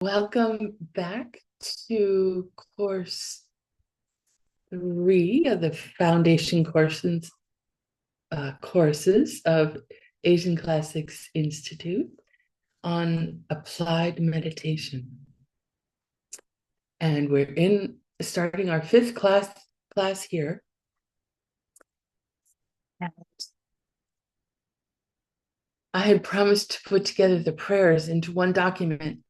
Welcome back to course 3 of the foundation courses of Asian Classics Institute on applied meditation. And we're starting our 5th class here. And I had promised to put together the prayers into one document,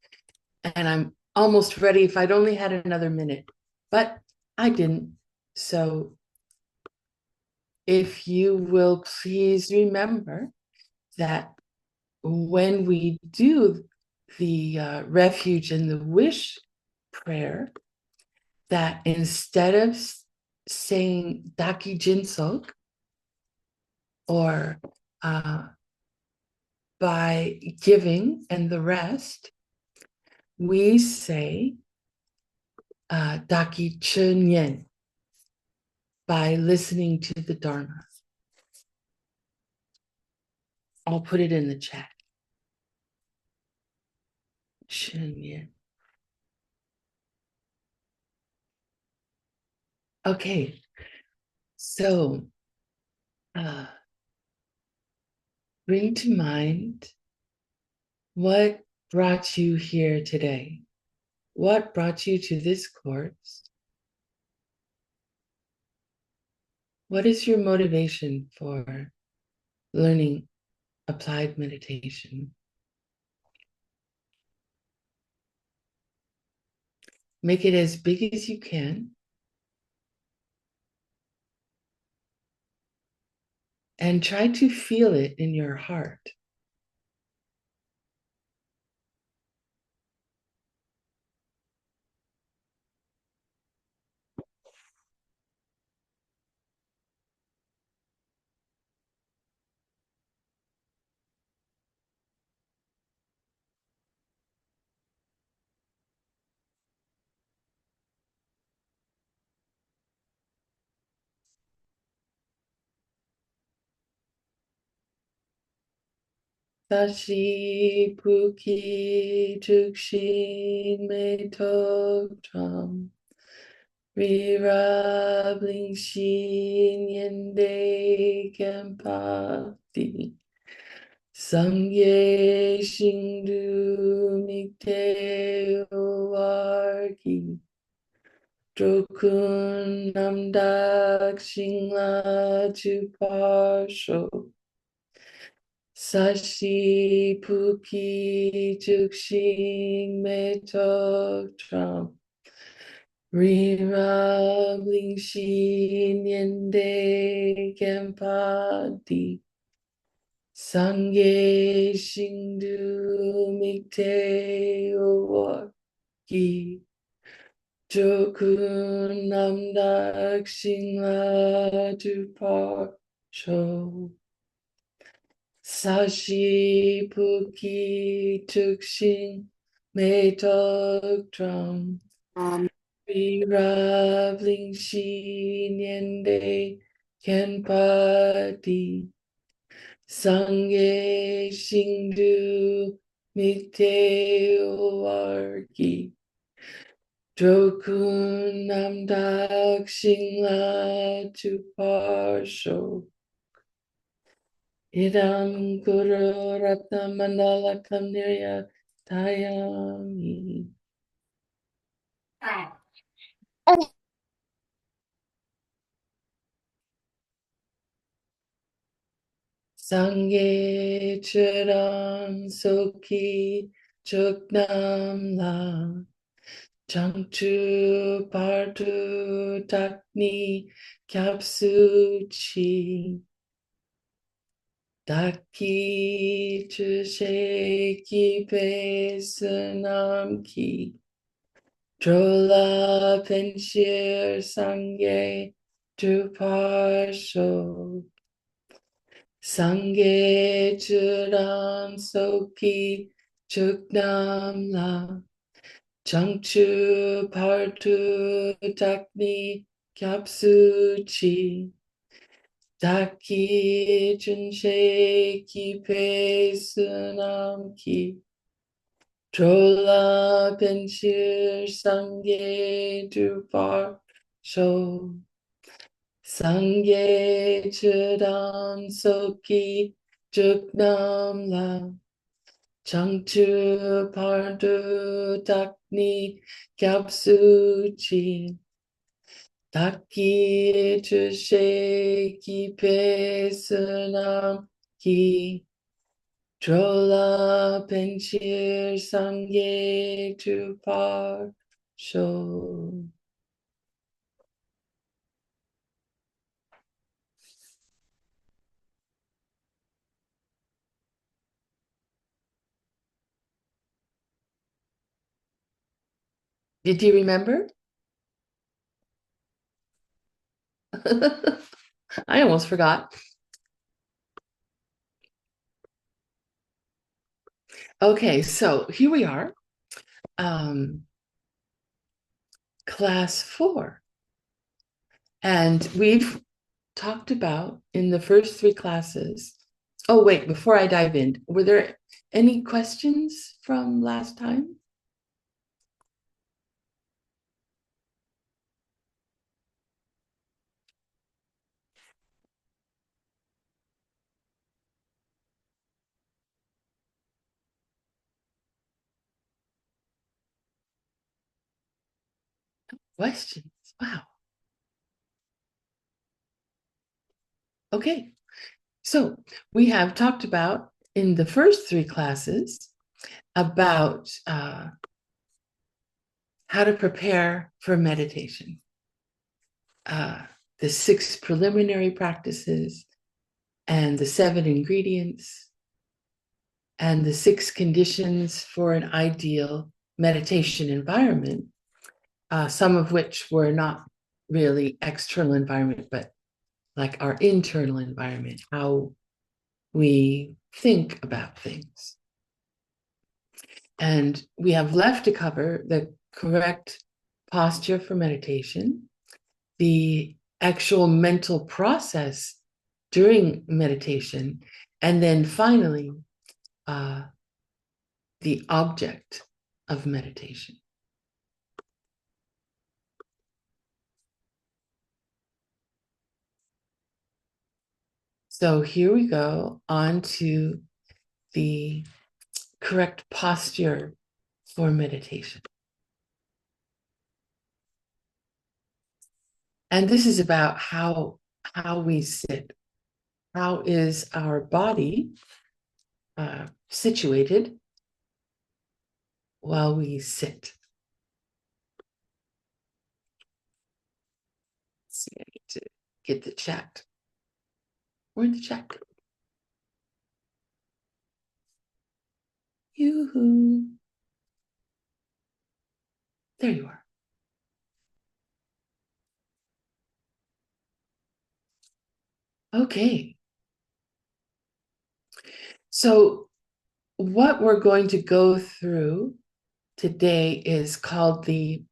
and I'm almost ready if I'd only had another minute, but I didn't. So if you will please remember that when we do the refuge and the wish prayer, that instead of saying Daki Jinsok or by giving and the rest, we say Daki Chunyen by listening to the Dharma. I'll put it in the chat. Chunyen. Okay, so bring to mind what brought you here today. What brought you to this course? What is your motivation for learning applied meditation? Make it as big as you can. And try to feel it in your heart. Sashi Puki Jukshin Me Tok Tram Rira Bling Shin Yende Kempati Sangye Shingdu Mikte Owarki Drokun Namdak Shingla Chuparsho Sashi Puki Jukshin Metok Tram Rira Bling Shin Yende Kempati Sangye Shingdu Mikte Owarki Jokun Namdak Shingla Tupar Sho Sashi Puki Tukshin Metok Drum Ravling Shin Yende Kenpati Sangye Shingdu Mikte Owarki Drokun Namdak Shingla Tuparsho Idam Guru Ratna Mandala Kamnirya Tayami. Sangye Chiram Soki Chuknam La Changchu Partu Takni Kyapsu Chi Daki Chushe Ki Pe Sunam Ki Drola Penshir Sangye Druparsho Sangye Churam Soki Chuknam La Changchu Partu Takni Kyapsu Chi Daki Chunshe Ki Pe Sunam Ki Drola Penshir Sangye Drupar Sho Sangye Chudam Soki Juknam La Changchu Pardu Dakni Kyapsuchi Taki Chushe Ki Pesunam Ki Drola Penchir Sangye Trupar Sho. Did you remember? I almost forgot. Okay, so here we are, um, class 4. And we've talked about in the first 3 classes. Oh, wait, before I dive in, were there any questions from last time? Questions. Wow. Okay. So we have talked about in the first 3 classes about how to prepare for meditation, uh, the 6 preliminary practices, and the 7 ingredients, and the 6 conditions for an ideal meditation environment, some of which were not really external environment, but like our internal environment, how we think about things. And we have left to cover the correct posture for meditation, the actual mental process during meditation, and then finally, the object of meditation. So here we go on to the correct posture for meditation. And this is about how we sit. How is our body situated while we sit? Let's see, I need to get the chat. Where'd the chat go? Yoo-hoo. There you are. Okay. So what we're going to go through today is called the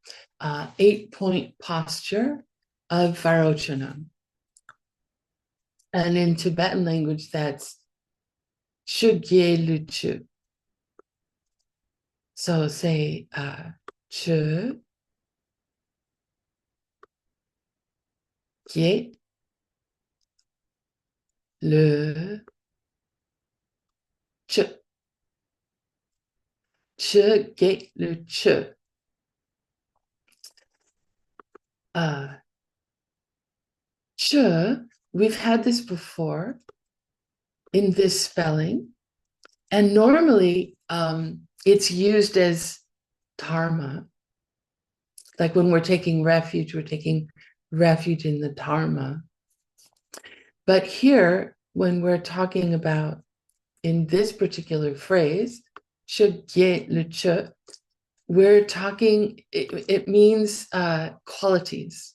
8-point posture of Varochanam. And in Tibetan language, that's Chugye Luchu. So say Chu Gye Le Chu. Chu Gye Le Chu. Chu, we've had this before in this spelling. And normally it's used as dharma. Like when we're taking refuge in the dharma. But here, when we're talking about in this particular phrase, we're talking, it means qualities.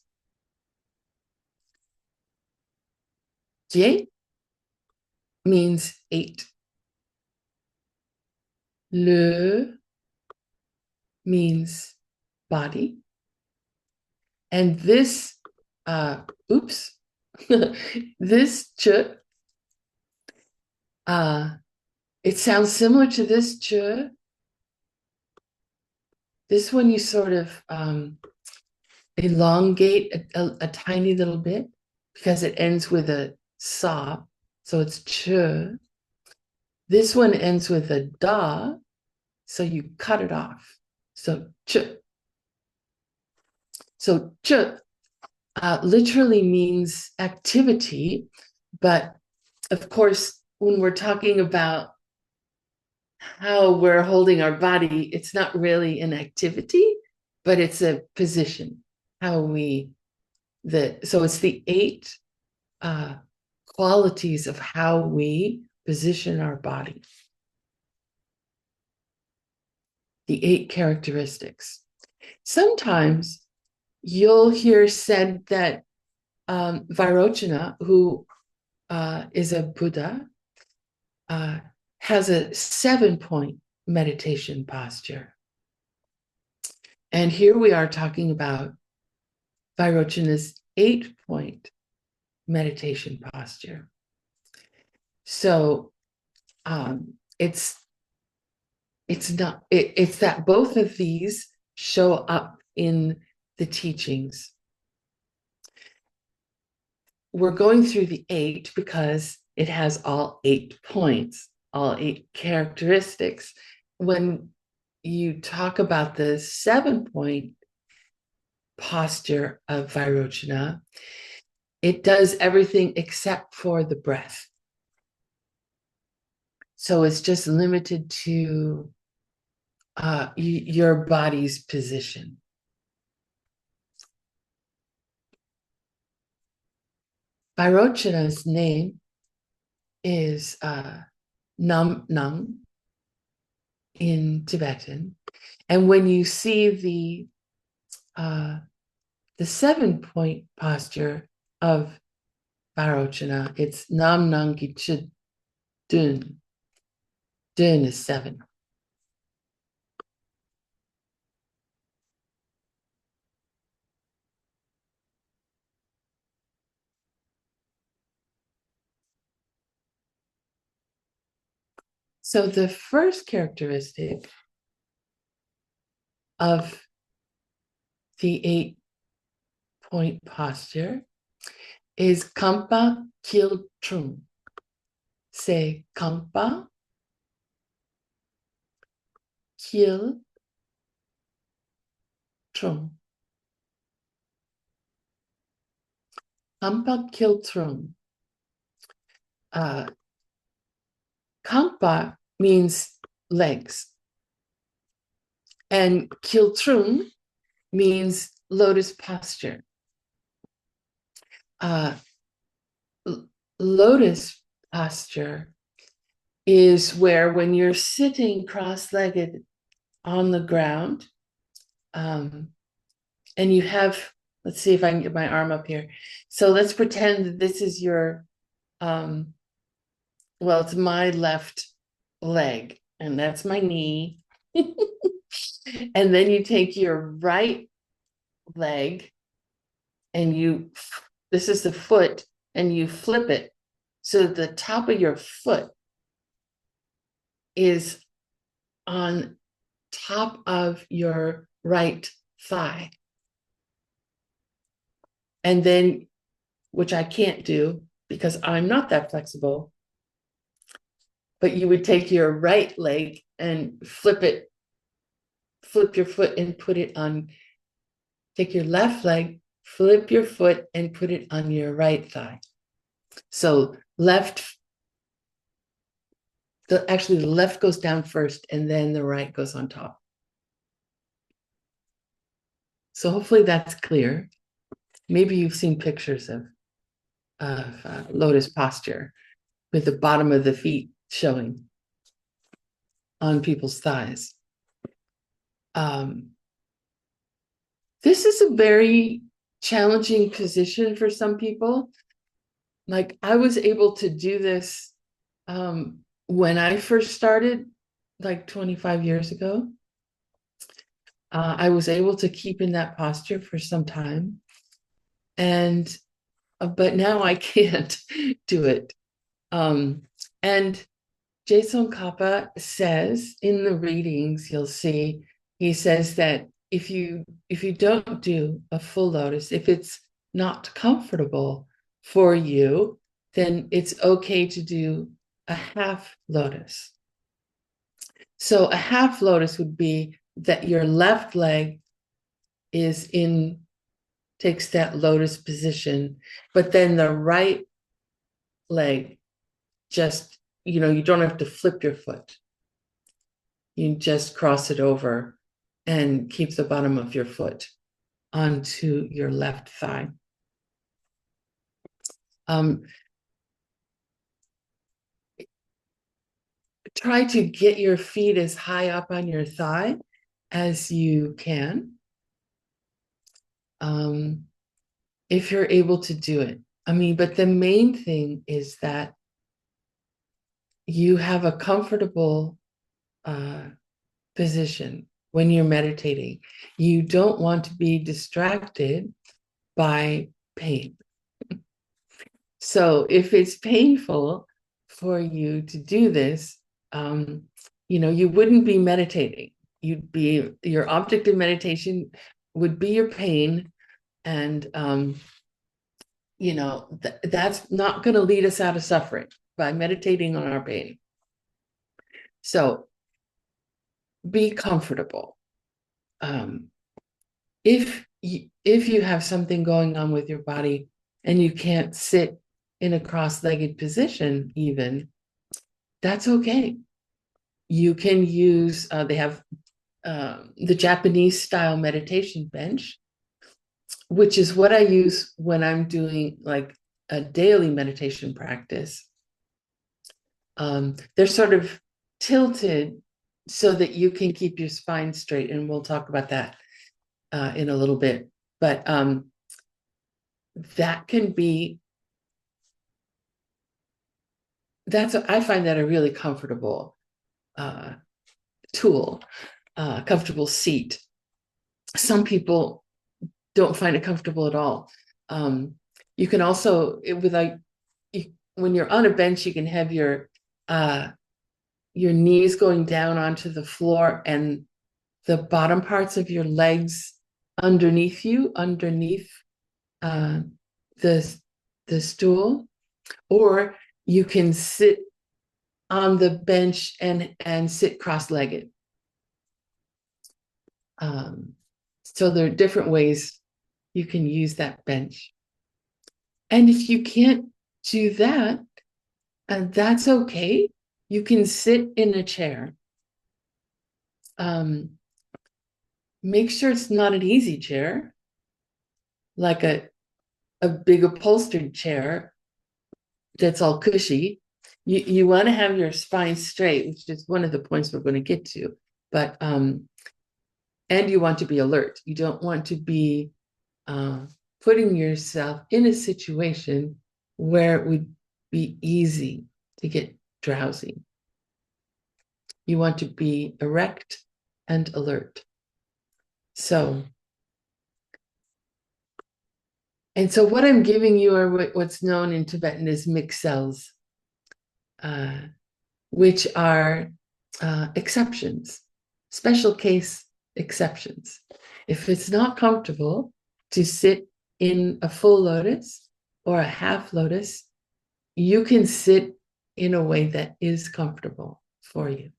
Jie means 8. Le means body. And this, this ch, it sounds similar to this ch, This one you sort of elongate a tiny little bit because it ends with a sa, so it's ch. This one ends with a da, so you cut it off. So ch. So ch literally means activity, but of course, when we're talking about how we're holding our body, it's not really an activity, but it's a position. So it's the eight qualities of how we position our body. The eight characteristics. Sometimes you'll hear said that Vairochana, who is a Buddha, has a 7-point meditation posture. And here we are talking about Vairochana's 8-point meditation posture. So it's that both of these show up in the teachings. We're going through the 8 because it has all 8 points, all 8 characteristics. When you talk about the 7-point posture of Vairochana, it does everything except for the breath. So it's just limited to your body's position. Vairochana's name is Nam Nam in Tibetan. And when you see the 7-point posture of Vairochana, it's Nam Nam Gichid Dun. Dun is 7. So the first characteristic of the 8-point posture is Kampa Kiltrum. Say Kampa Kiltrum. Kampa Kiltrum. Kampa means legs, and Kiltrum means lotus posture. Lotus posture is where when you're sitting cross-legged on the ground, and you have, let's see if I can get my arm up here. So let's pretend that this is your, well, it's my left leg, and that's my knee. And then you take your right leg and this is the foot, and you flip it so the top of your foot is on top of your right thigh. And then, which I can't do because I'm not that flexible, but you would take your right leg and flip your foot and put it on, take your left leg, flip your foot and put it on your right thigh. So actually the left goes down first and then the right goes on top. So hopefully that's clear. Maybe you've seen pictures of lotus posture with the bottom of the feet showing on people's thighs. This is a very challenging position for some people. Like I was able to do this when I first started, like 25 years ago. I was able to keep in that posture for some time, but now I can't do it. And Jason Kappa says in the readings, you'll see he says that if you don't do a full lotus, if it's not comfortable for you, then it's okay to do a half lotus. So a half lotus would be that your left leg takes that lotus position, but then the right leg just, you don't have to flip your foot. You just cross it over and keep the bottom of your foot onto your left thigh. Try to get your feet as high up on your thigh as you can, if you're able to do it. But the main thing is that you have a comfortable position when you're meditating. You don't want to be distracted by pain. So if it's painful for you to do this, you wouldn't be meditating. Your object of meditation would be your pain, and that's not going to lead us out of suffering by meditating on our pain. So be comfortable. If you have something going on with your body and you can't sit in a cross-legged position even, that's okay. You can use, they have the Japanese style meditation bench, which is what I use when I'm doing like a daily meditation practice. They're sort of tilted so that you can keep your spine straight, and we'll talk about that in a little bit. But that can be, I find that a really comfortable tool, comfortable seat. Some people don't find it comfortable at all. You can also, when you're on a bench, you can have your knees going down onto the floor and the bottom parts of your legs underneath the stool, or you can sit on the bench and sit cross-legged. So there are different ways you can use that bench. And if you can't do that, that's okay. You can sit in a chair. Make sure it's not an easy chair, like a big upholstered chair that's all cushy. You want to have your spine straight, which is one of the points we're going to get to. But and you want to be alert. You don't want to be putting yourself in a situation where it would be easy to get drowsy. You want to be erect and alert. So what I'm giving you are what's known in Tibetan as mixed cells, which are exceptions, special case exceptions. If it's not comfortable to sit in a full lotus or a half lotus, you can sit in a way that is comfortable for you.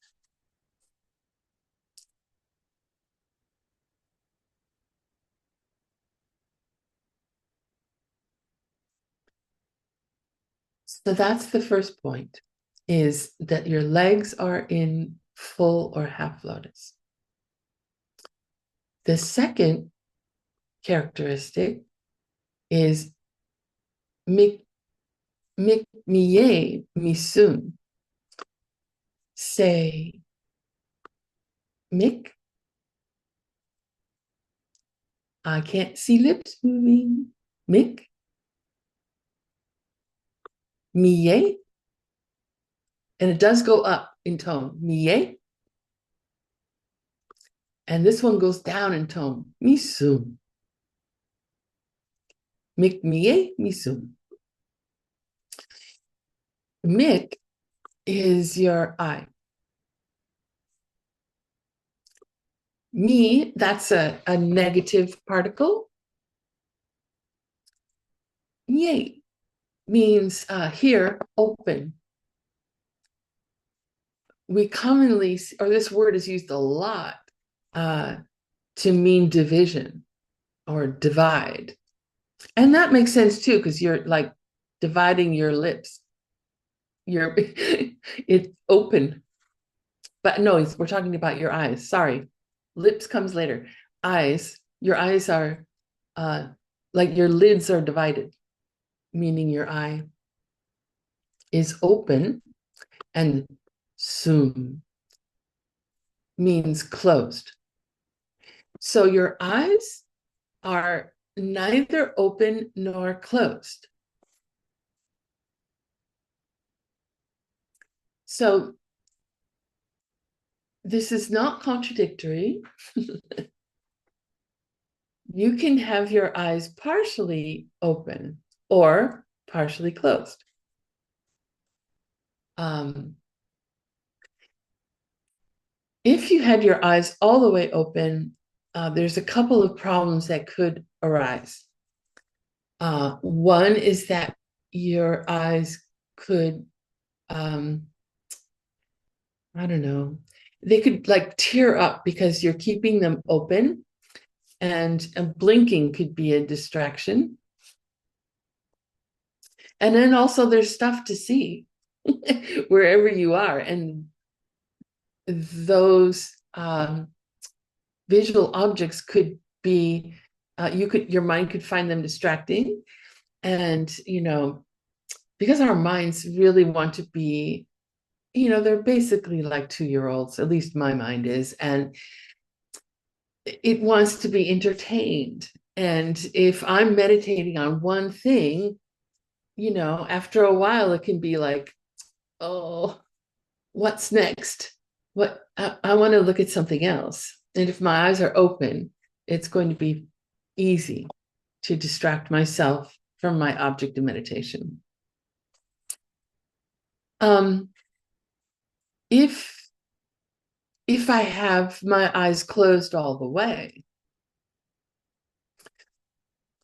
So that's the first point, is that your legs are in full or half lotus. The second characteristic is miye misun. Say mik. I can't see lips moving. Mik. Miye. And it does go up in tone. Miye. And this one goes down in tone. Misun. Mik miye misun. Mik is your eye. Me, that's a negative particle. Yay means here, open. We commonly, or this word is used a lot uh, to mean division or divide. And that makes sense too, because you're like dividing your lips. You're it's open. But no, we're talking about your eyes. Sorry. Lips comes later. Eyes, your eyes are like your lids are divided, meaning your eye is open, and sum means closed. So your eyes are neither open nor closed. So this is not contradictory. You can have your eyes partially open or partially closed. If you had your eyes all the way open, there's a couple of problems that could arise. One is that your eyes could, I don't know, they could like tear up because you're keeping them open, and blinking could be a distraction. And then also there's stuff to see wherever you are. And those visual objects could be, your mind could find them distracting. And, because our minds really want to be, they're basically like 2-year-olds, at least my mind is, and it wants to be entertained. And if I'm meditating on one thing, after a while, it can be like, oh, what's next? I want to look at something else. And if my eyes are open, it's going to be easy to distract myself from my object of meditation. If I have my eyes closed all the way,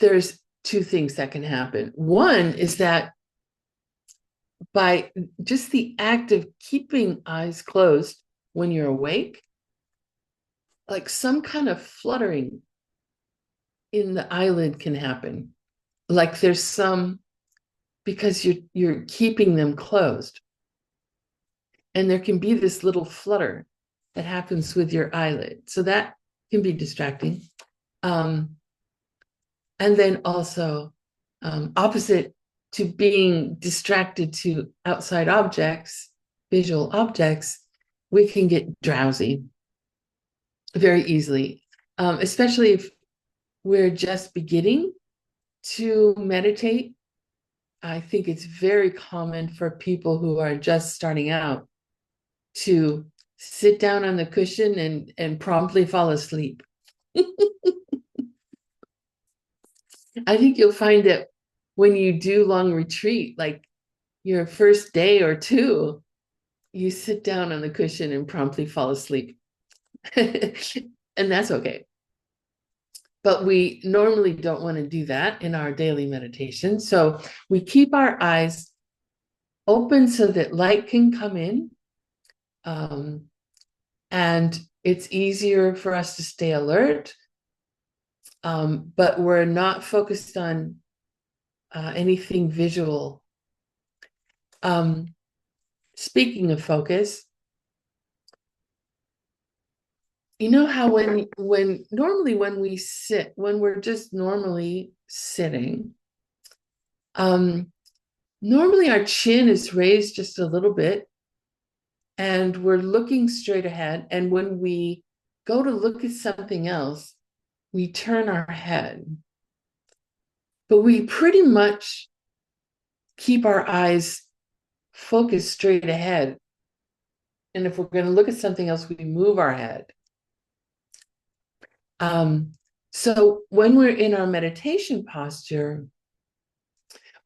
there's two things that can happen. One is that by just the act of keeping eyes closed when you're awake, like some kind of fluttering in the eyelid can happen. Like there's some, because you're keeping them closed. And there can be this little flutter that happens with your eyelid. So that can be distracting. And then also, opposite to being distracted to outside objects, visual objects, we can get drowsy very easily, especially if we're just beginning to meditate. I think it's very common for people who are just starting out to sit down on the cushion and promptly fall asleep. I think you'll find that when you do long retreat, like your first day or two, you sit down on the cushion and promptly fall asleep. And that's okay. But we normally don't want to do that in our daily meditation. So we keep our eyes open so that light can come in. And it's easier for us to stay alert. But we're not focused on anything visual. Speaking of focus, you know how when normally when we sit, when we're just normally sitting, normally our chin is raised just a little bit and we're looking straight ahead. And when we go to look at something else, we turn our head. But we pretty much keep our eyes focused straight ahead. And if we're going to look at something else, we move our head. So when we're in our meditation posture,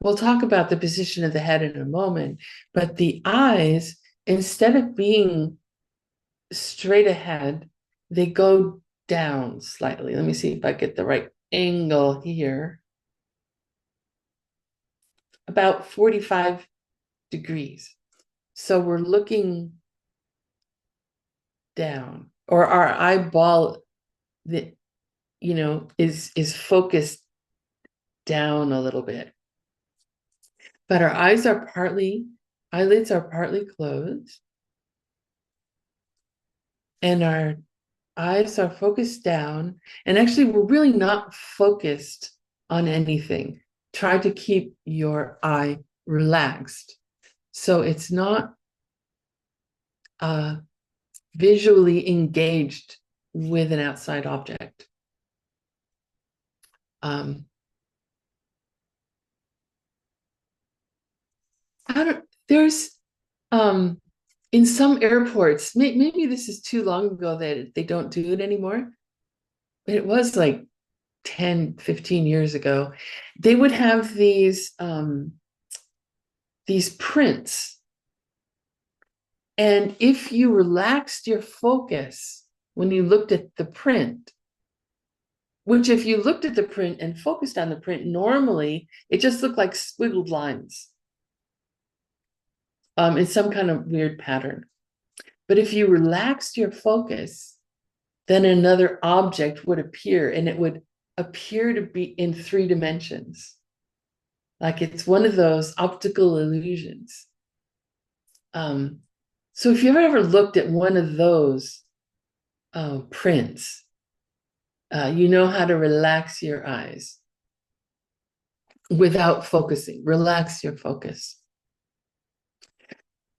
we'll talk about the position of the head in a moment, but the eyes, instead of being straight ahead, they go down slightly. Let me see if I get the right angle here. About 45 degrees. So we're looking down, or our eyeball that is focused down a little bit. But our eyelids are partly closed, and our eyes are focused down. And actually, we're really not focused on anything. Try to keep your eye relaxed. So it's not visually engaged with an outside object. There's in some airports, maybe this is too long ago that they don't do it anymore, but it was like 10, 15 years ago. They would have these prints. And if you relaxed your focus when you looked at the print, which if you looked at the print and focused on the print, normally it just looked like squiggled lines in some kind of weird pattern. But if you relaxed your focus, then another object would appear, and it would appear to be in 3 dimensions. Like it's one of those optical illusions. So if you've ever looked at one of those prints, you know how to relax your eyes without focusing. Relax your focus.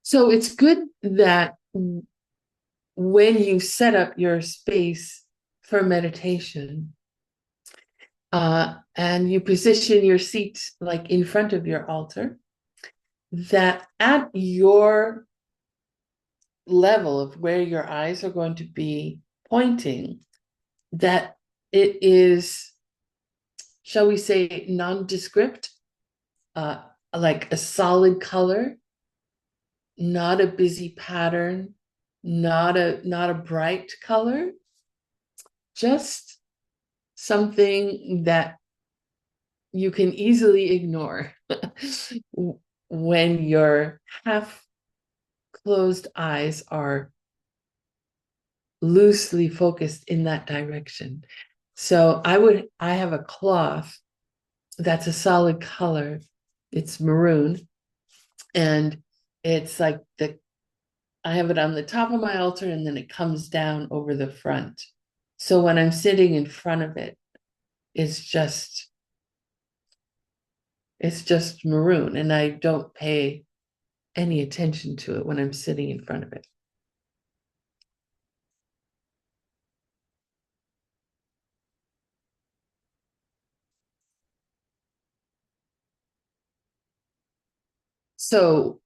So it's good that when you set up your space for meditation, and you position your seat like in front of your altar, that at your level of where your eyes are going to be pointing, that it is, shall we say, nondescript, like a solid color, not a busy pattern, not a bright color, just something that you can easily ignore when your half closed eyes are loosely focused in that direction. So I have a cloth that's a solid color. It's maroon, and it's like I have it on the top of my altar, and then it comes down over the front. So when I'm sitting in front of it, it's just maroon, and I don't pay any attention to it when I'm sitting in front of it. So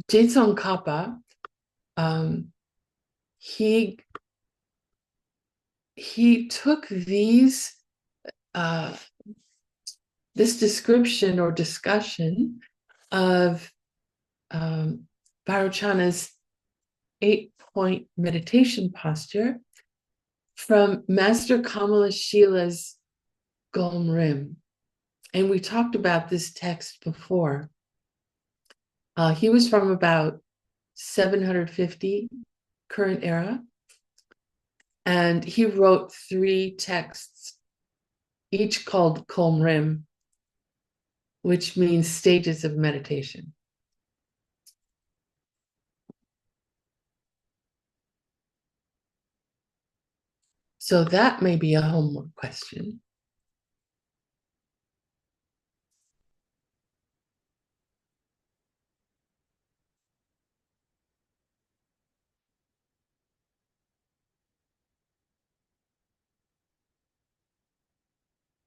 Jetson Kappa, he took this description or discussion of Vairocana's 8-point meditation posture from Master Kamala Shila's Gom Rim. And we talked about this text before. He was from about 750 current era. And he wrote 3 texts, each called Gom Rim, which means stages of meditation. So that may be a homework question.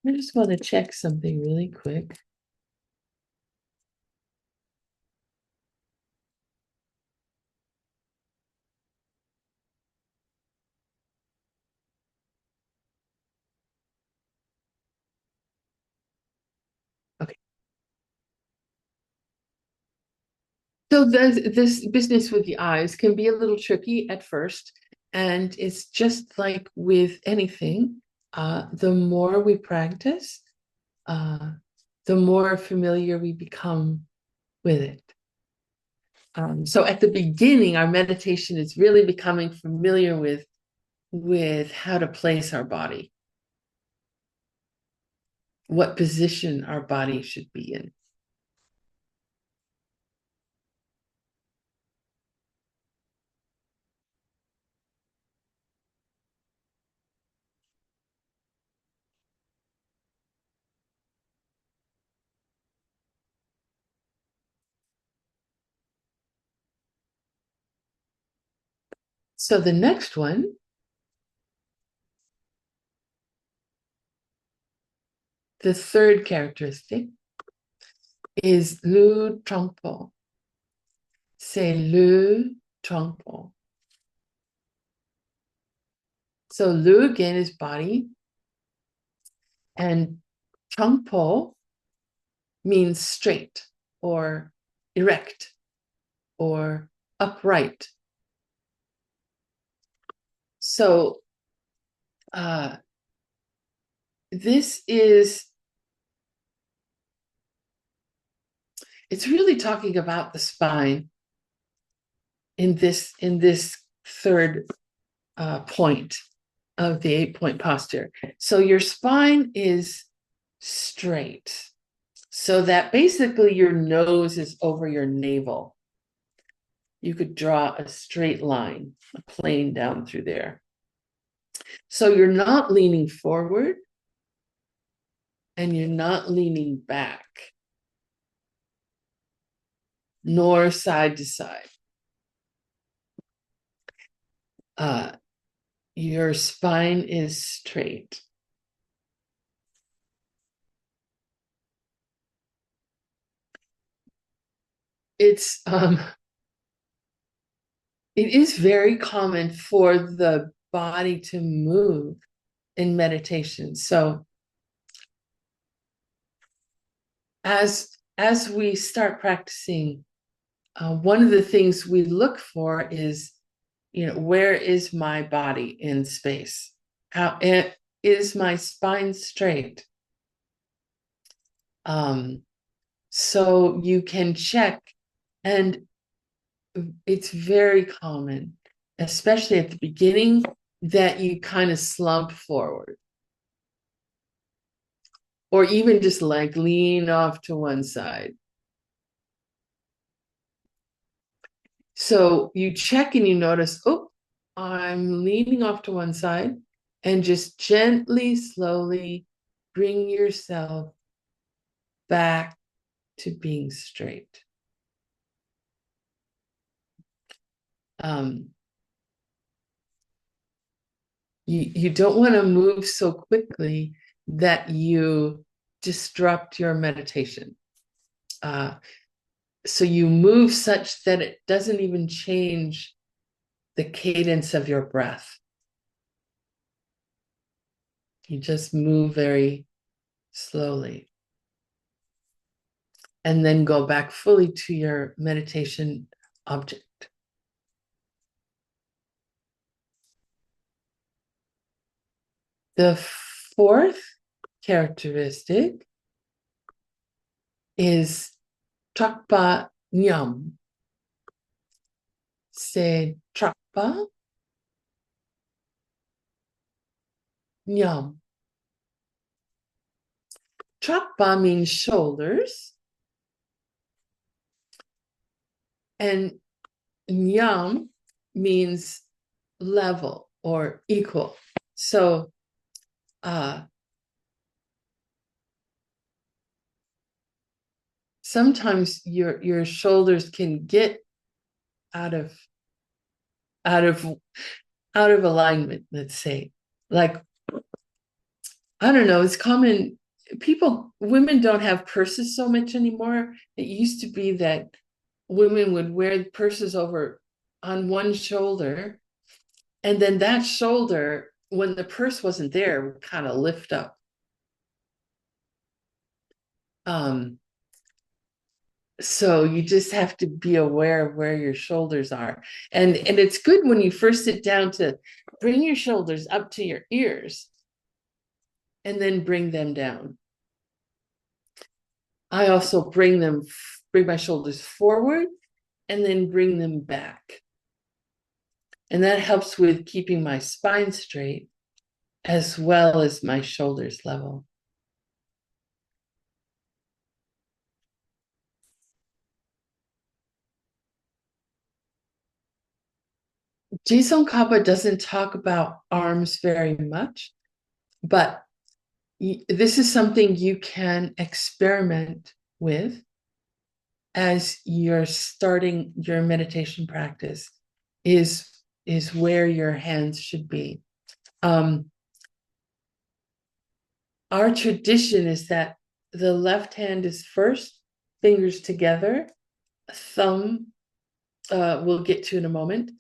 I just want to check something really quick. Okay. So this business with the eyes can be a little tricky at first. And it's just like with anything, the more we practice, the more familiar we become with it. So at the beginning, our meditation is really becoming familiar with how to place our body, what position our body should be in. So the next one, the third characteristic, is Lu Trungpo. C'est Lu Trungpo. So Lu again is body, and Trungpo means straight or erect or upright. So this is, it's really talking about the spine in this third point of the 8-point posture. So your spine is straight, so that basically your nose is over your navel. You could draw a straight line, a plane down through there. So you're not leaning forward and you're not leaning back, nor side to side. Your spine is straight. It is very common for the body to move in meditation. So as we start practicing, one of the things we look for is, where is my body in space? How is my spine straight? So you can check, and it's very common, especially at the beginning, that you kind of slump forward, or even just like lean off to one side. So you check and you notice, oh, I'm leaning off to one side, and just gently, slowly bring yourself back to being straight. You don't want to move so quickly that you disrupt your meditation. So you move such that it doesn't even change the cadence of your breath. You just move very slowly. And then go back fully to your meditation object. The fourth characteristic is Trakpa Nyam. C'est Trakpa Nyam. Trakpa means shoulders, and Nyam means level or equal. So sometimes your shoulders can get out of alignment, let's say. Like, I don't know, it's common, women don't have purses so much anymore. It used to be that women would wear purses over on one shoulder, and then that shoulder, when the purse wasn't there, would kind of lift up. So you just have to be aware of where your shoulders are. And it's good when you first sit down to bring your shoulders up to your ears and then bring them down. I also bring my shoulders forward and then bring them back. And that helps with keeping my spine straight as well as my shoulders level. Jisung Kappa doesn't talk about arms very much, but this is something you can experiment with as you're starting your meditation practice is where your hands should be. Our tradition is that the left hand is first, fingers together, thumb we'll get to in a moment,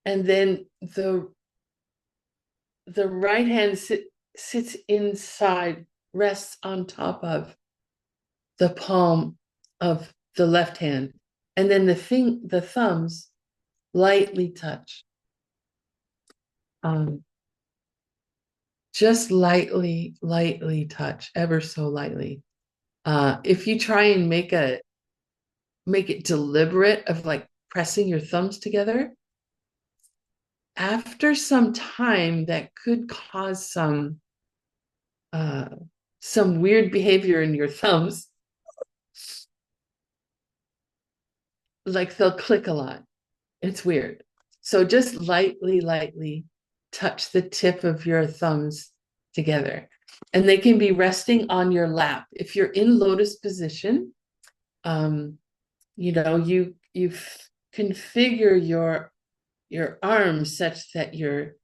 and then the right hand sits inside, rests on top of the palm of the left hand, and then the thumbs lightly touch. Just lightly touch, ever so lightly. If you try and make it deliberate of like pressing your thumbs together, after some time that could cause some weird behavior in your thumbs, like they'll click a lot. It's weird. So just lightly touch the tip of your thumbs together. And they can be resting on your lap. If you're in lotus position, you configure your arms such that your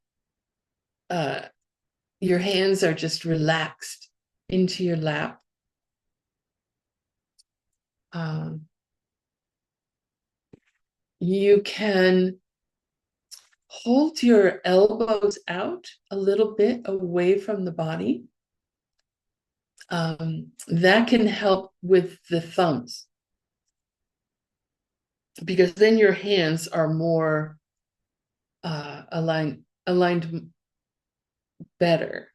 hands are just relaxed into your lap. You can hold your elbows out a little bit away from the body. That can help with the thumbs, because then your hands are more aligned better.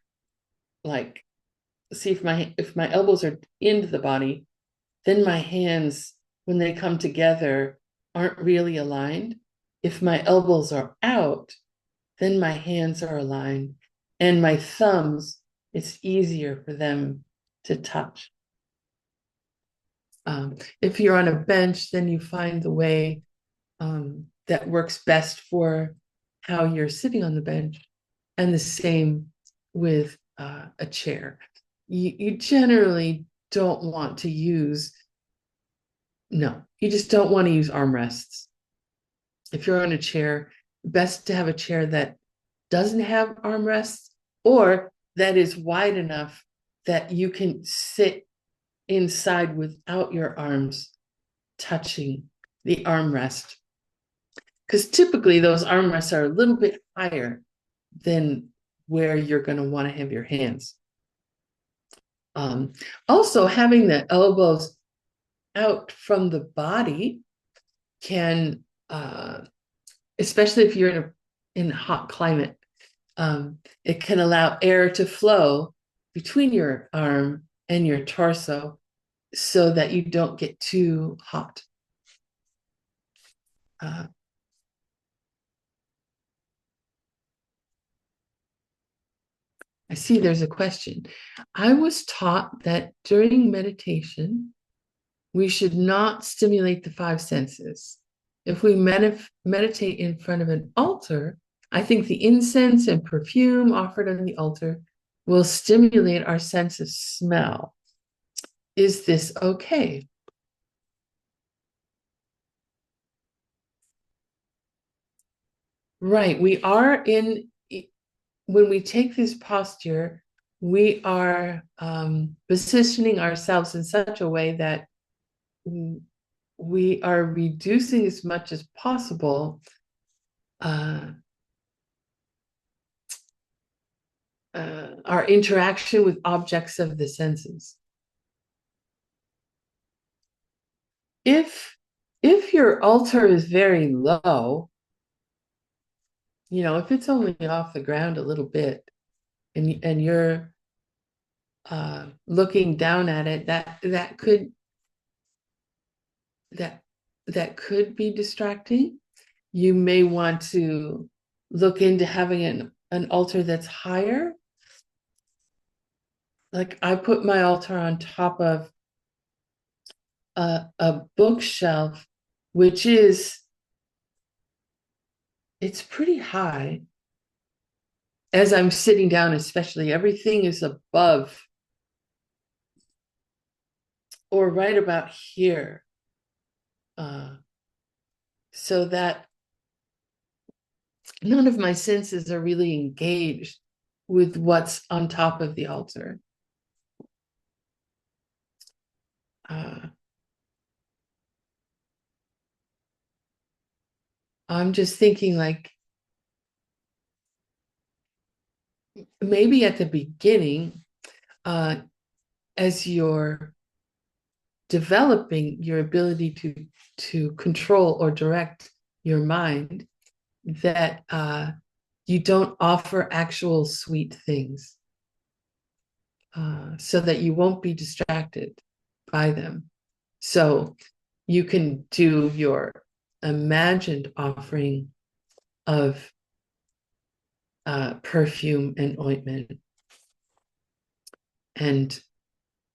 Like, see, if my elbows are into the body, then my hands, when they come together, aren't really aligned. If my elbows are out, then my hands are aligned, and my thumbs, it's easier for them to touch. If you're on a bench, then you find the way that works best for how you're sitting on the bench, and the same with a chair. You generally don't want to use, no, you just don't want to use armrests. If you're on a chair, best to have a chair that doesn't have armrests, or that is wide enough that you can sit inside without your arms touching the armrest. Because typically those armrests are a little bit higher than where you're going to want to have your hands. Also, having the elbows out from the body can, especially if you're in a hot climate, it can allow air to flow between your arm and your torso so that you don't get too hot. I see there's a question. I was taught that during meditation, we should not stimulate the five senses. If we meditate in front of an altar, I think the incense and perfume offered on the altar will stimulate our sense of smell. Is this okay? Right. When we take this posture, we are positioning ourselves in such a way that we are reducing as much as possible our interaction with objects of the senses. if your altar is very low, if it's only off the ground a little bit, and you're looking down at it, that could be distracting. You may want to look into having an altar that's higher. Like I put my altar on top of a bookshelf, which it's pretty high. As I'm sitting down, especially, everything is above or right about here. So that none of my senses are really engaged with what's on top of the altar. I'm just thinking, like, maybe at the beginning, as you're developing your ability to control or direct your mind, that you don't offer actual sweet things, so that you won't be distracted by them. So you can do your imagined offering of perfume and ointment, and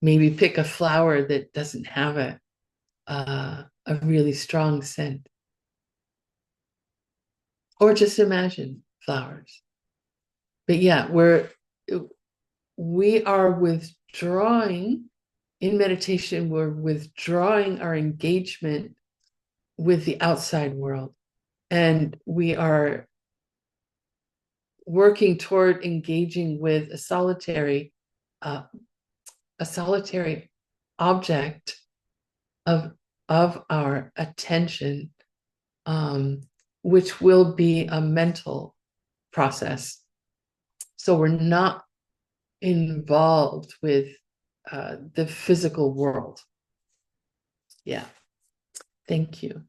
maybe pick a flower that doesn't have a really strong scent, or just imagine flowers. But yeah, we are withdrawing in meditation. We're withdrawing our engagement with the outside world, and we are working toward engaging with a solitary object of our attention, which will be a mental process. So we're not involved with the physical world. Yeah. Thank you.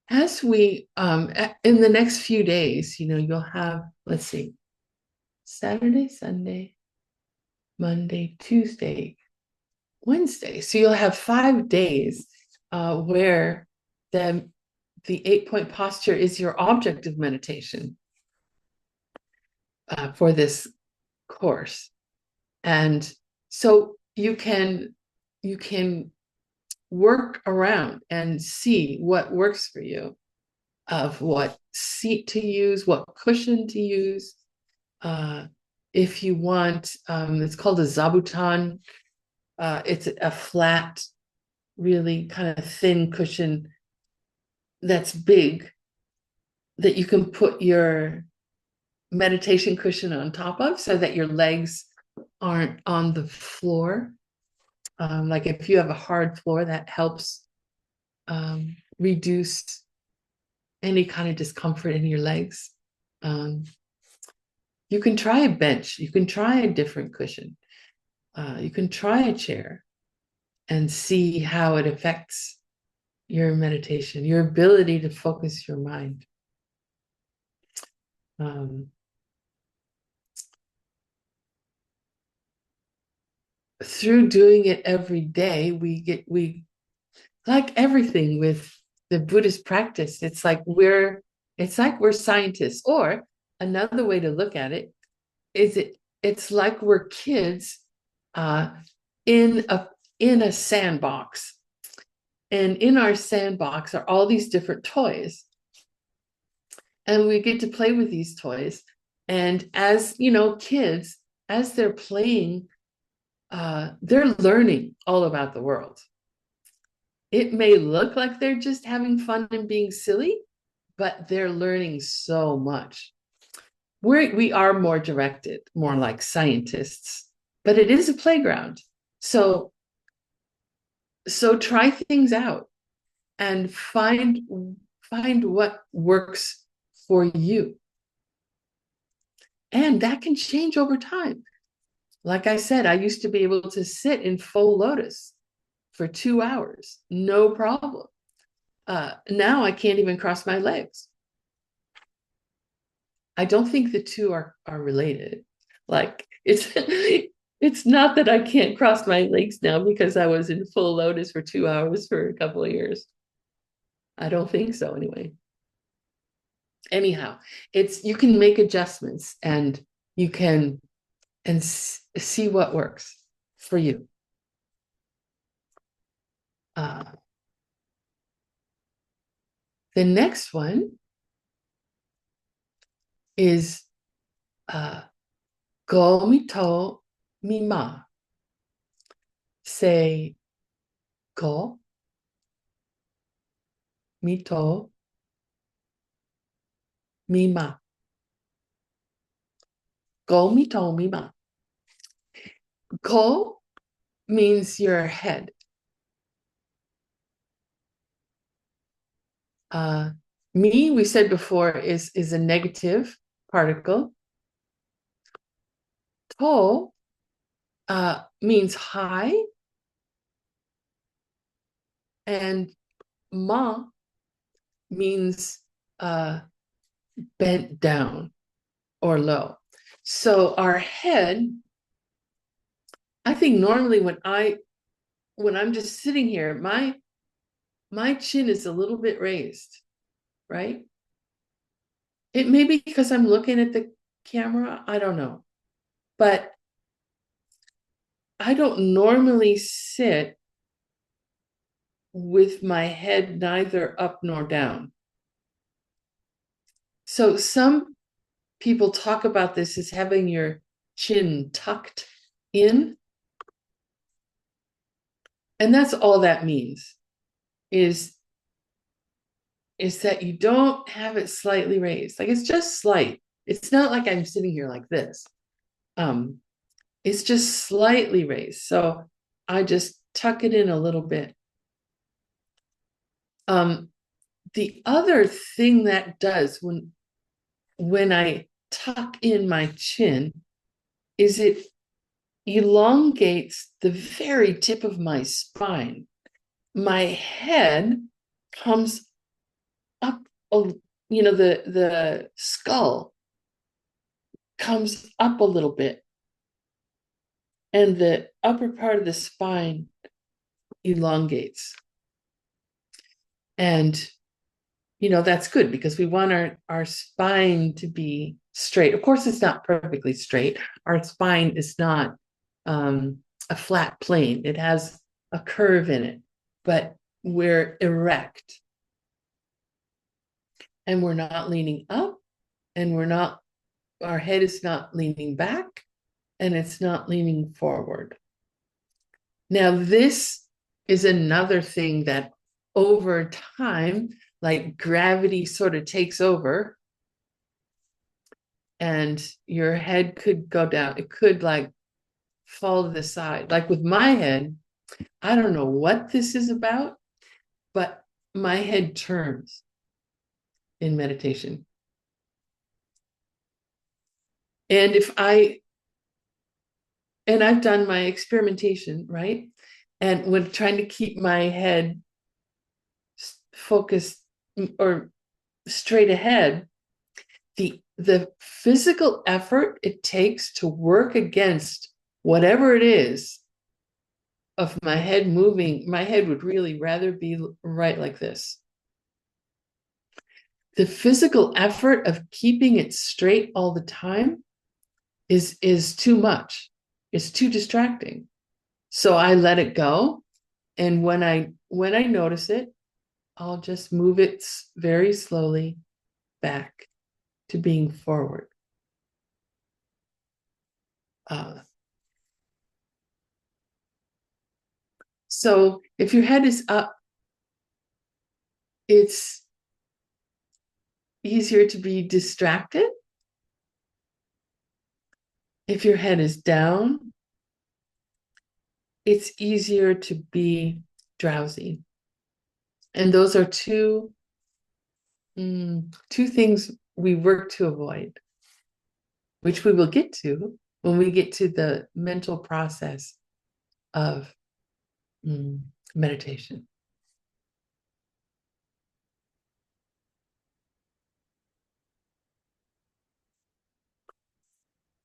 As we in the next few days, you'll have, let's see, Saturday, Sunday, Monday, Tuesday, Wednesday. So you'll have 5 days where the 8-point posture is your object of meditation for this course. And so you can work around and see what works for you, of what seat to use, what cushion to use. If you want, it's called a zabuton. It's a flat, really kind of thin cushion that's big, that you can put your meditation cushion on top of, so that your legs aren't on the floor. Like if you have a hard floor, that helps reduce any kind of discomfort in your legs. You can try a bench, you can try a different cushion, you can try a chair, and see how it affects your meditation, your ability to focus your mind. Through doing it every day, we like everything with the Buddhist practice. It's like we're scientists. Or another way to look at it is it's like we're kids in a sandbox. And in our sandbox are all these different toys. And we get to play with these toys. And as kids, as they're playing, they're learning all about the world. It may look like they're just having fun and being silly, but they're learning so much. We are more directed, more like scientists, but it is a playground. So So try things out and find what works for you. And that can change over time. Like I said, I used to be able to sit in full lotus for 2 hours, no problem. Now I can't even cross my legs. I don't think the two are related. Like it's not that I can't cross my legs now because I was in full lotus for 2 hours for a couple of years. I don't think so anyway. Anyhow, it's you can make adjustments and you can see what works for you. Uh, the next one is go mito mima. Say go mito mima. Go mito mima. Go means your head. Me, we said before, is a negative particle. To means high, and ma means bent down or low. So our head, I think normally when I'm just sitting here, my chin is a little bit raised, right? It may be because I'm looking at the camera, I don't know. But I don't normally sit with my head neither up nor down. So some people talk about this as having your chin tucked in. And that's all that means is that you don't have it slightly raised. Like it's just slight. It's not like I'm sitting here like this. It's just slightly raised. So I just tuck it in a little bit. The other thing that does when I tuck in my chin is it elongates the very tip of my spine. My head comes up, the skull comes up a little bit, and the upper part of the spine elongates. And that's good because we want our spine to be straight. Of course, it's not perfectly straight. Our spine is not a flat plane. It has a curve in it, but we're erect. And we're not leaning up, and our head is not leaning back, and it's not leaning forward. Now, this is another thing that over time, like gravity sort of takes over, and your head could go down. It could like fall to the side. Like with my head, I don't know what this is about, but my head turns in meditation. And I've done my experimentation, right? And when trying to keep my head focused or straight ahead, the physical effort it takes to work against whatever it is of my head moving, my head would really rather be right like this. The physical effort of keeping it straight all the time is too much. It's too distracting. So I let it go. And when I notice it, I'll just move it very slowly back to being forward. So if your head is up, it's easier to be distracted. If your head is down, it's easier to be drowsy. And those are two things we work to avoid, which we will get to when we get to the mental process of meditation.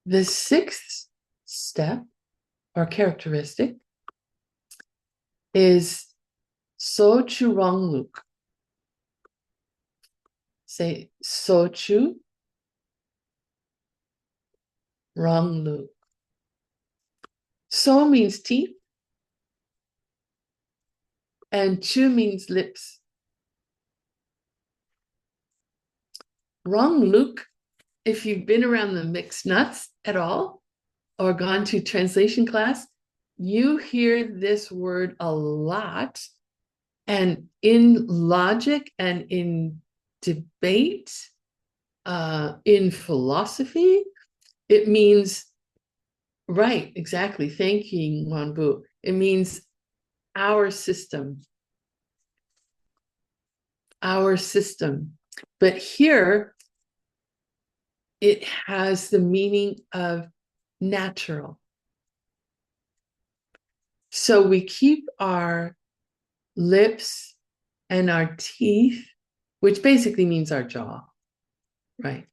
The sixth step or characteristic is Sochu Rongluk. Say Sochu Rongluk. So means teeth, and chu means lips. Rongluk, if you've been around the mixed nuts at all or gone to translation class, you hear this word a lot. And in logic and in debate, in philosophy, it means, right, exactly. Thank you, Wanbu. It means our system. Our system. But here, it has the meaning of natural. So we keep our lips and our teeth, which basically means our jaw, right?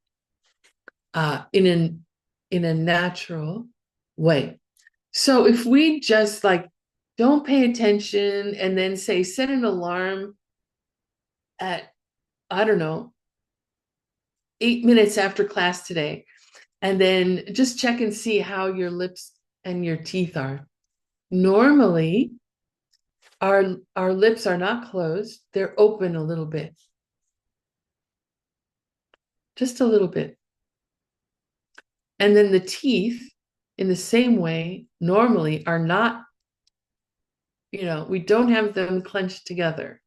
In a natural way. So if we just like don't pay attention and then say set an alarm at, I don't know, 8 minutes after class today, and then just check and see how your lips and your teeth are. Normally, our lips are not closed, they're open a little bit. Just a little bit. And then the teeth, in the same way, normally are not, we don't have them clenched together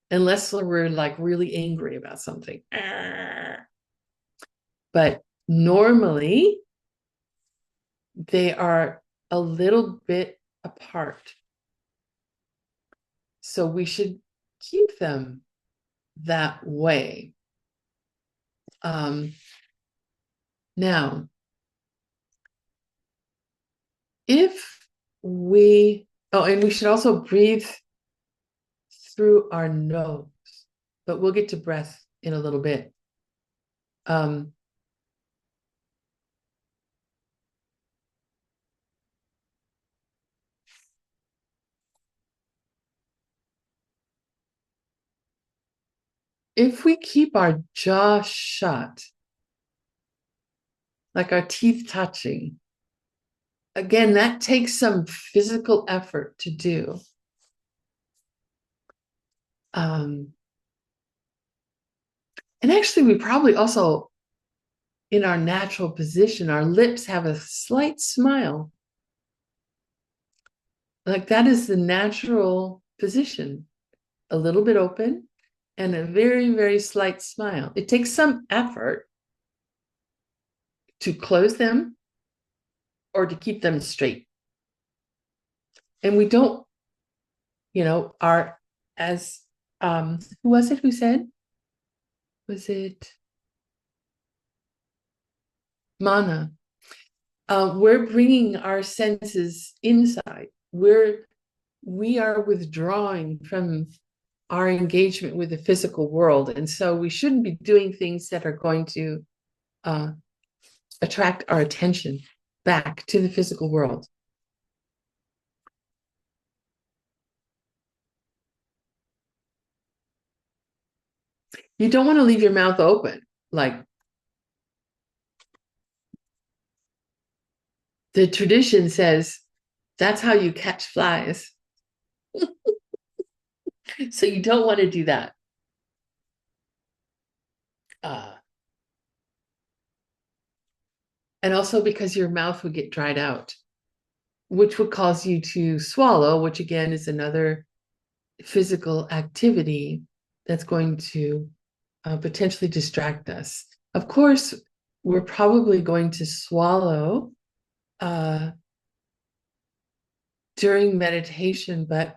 unless we're like really angry about something. But normally, they are a little bit apart. So we should keep them that way. Now, if we, and we should also breathe through our nose, but we'll get to breath in a little bit. If we keep our jaw shut, like our teeth touching, again, that takes some physical effort to do. And actually, we probably also, in our natural position, our lips have a slight smile. Like that is the natural position, a little bit open and a very, very slight smile. It takes some effort to close them or to keep them straight. And we don't, as who was it who said? Was it Mana? We're bringing our senses inside. We are withdrawing from our engagement with the physical world. And so we shouldn't be doing things that are going to attract our attention back to the physical world. You don't want to leave your mouth open. Like the tradition says, that's how you catch flies. So you don't want to do that. And also because your mouth would get dried out, which would cause you to swallow, which again is another physical activity that's going to potentially distract us. Of course, we're probably going to swallow during meditation, but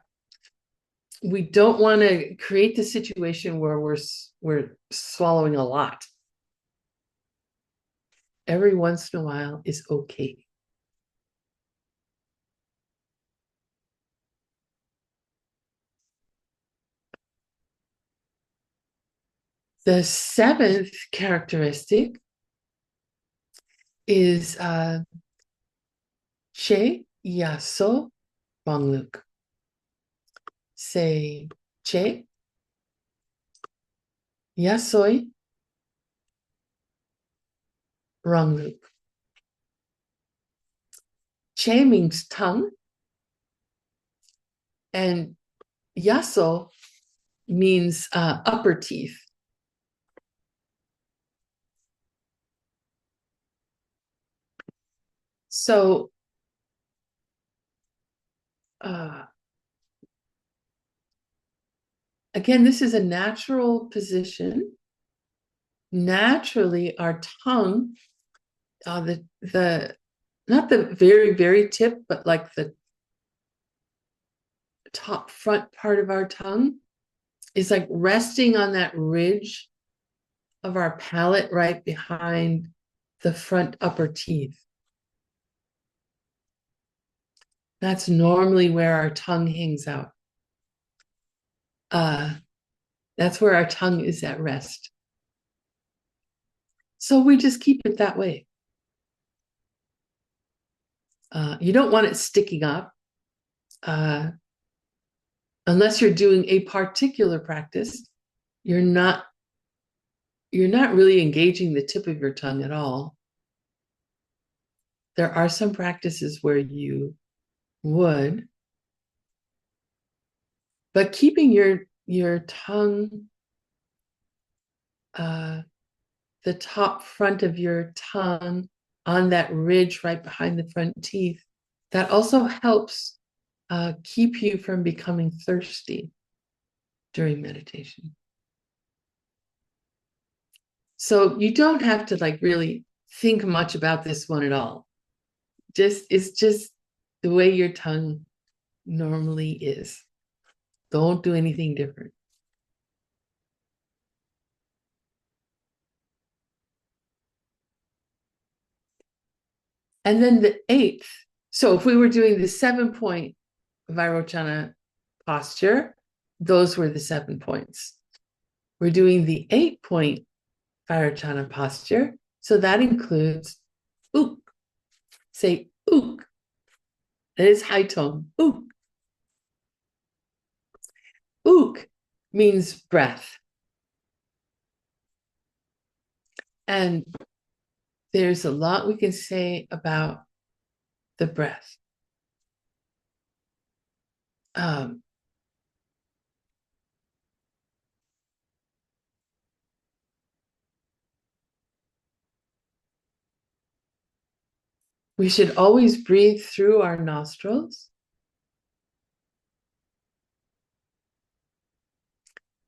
we don't want to create the situation where we're swallowing a lot. Every once in a while is okay. The seventh characteristic is che yaso bongluk. Say che yasoi rongluk. Che means tongue, and yaso means upper teeth. So again, this is a natural position. Naturally, our tongue, the not the very tip, but like the top front part of our tongue is like resting on that ridge of our palate right behind the front upper teeth. That's normally where our tongue hangs out. That's where our tongue is at rest. So we just keep it that way. You don't want it sticking up unless you're doing a particular practice. You're not really engaging the tip of your tongue at all. There are some practices where you would, but keeping your tongue, the top front of your tongue on that ridge right behind the front teeth, that also helps keep you from becoming thirsty during meditation. So you don't have to like really think much about this one at all. It's just the way your tongue normally is. Don't do anything different. And then the eighth, so if we were doing the 7-point Vairochana posture, those were the 7 points. We're doing the 8-point Vairochana posture, so that includes ook. Say ook. That is high tone. Ook. Ook means breath. And there's a lot we can say about the breath. We should always breathe through our nostrils,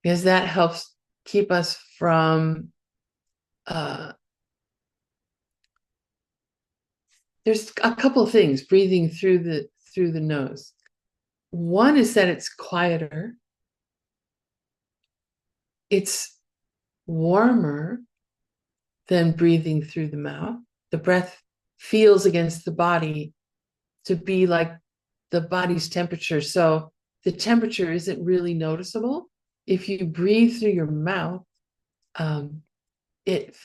because that helps keep us from there's a couple of things breathing through the nose. One is that it's quieter, it's warmer than breathing through the mouth. The breath feels against the body to be like the body's temperature, so the temperature isn't really noticeable. If you breathe through your mouth, it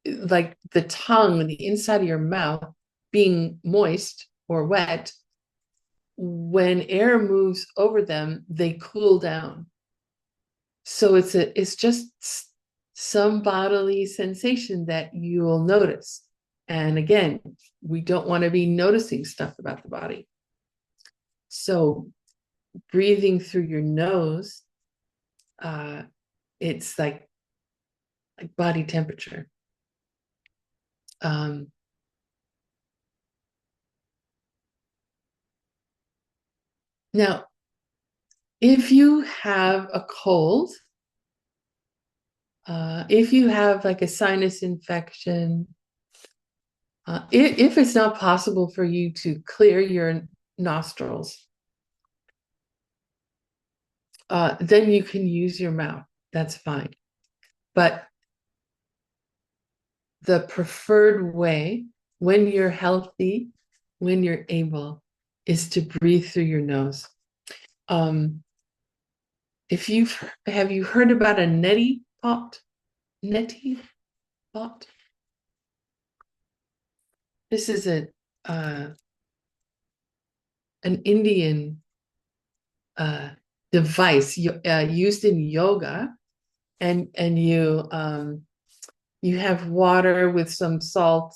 like the tongue and the inside of your mouth being moist or wet, when air moves over them, they cool down. So it's just some bodily sensation that you will notice. And again, we don't want to be noticing stuff about the body. So breathing through your nose, it's like body temperature. Now, if you have a cold, if you have like a sinus infection, if it's not possible for you to clear your nostrils, then you can use your mouth. That's fine. But the preferred way, when you're healthy, when you're able, is to breathe through your nose. If have you heard about a neti pot? Neti pot? This is an Indian device used in yoga, and you have water with some salt,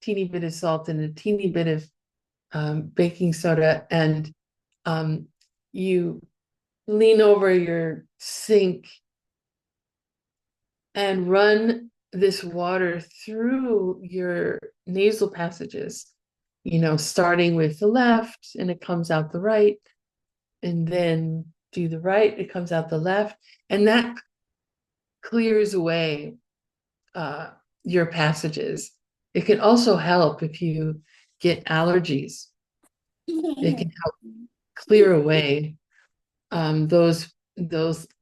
teeny bit of salt, and a teeny bit of baking soda, and you lean over your sink and run this water through your nasal passages, starting with the left and it comes out the right, and then do the right, it comes out the left, and that clears away your passages. It can also help if you get allergies. It can help clear away those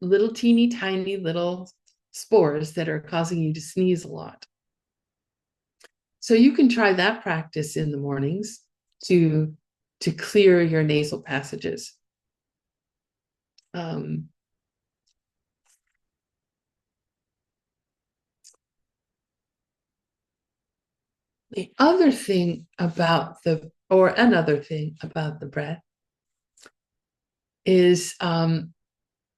little teeny tiny little spores that are causing you to sneeze a lot. So you can try that practice in the mornings to clear your nasal passages. Another thing about the breath is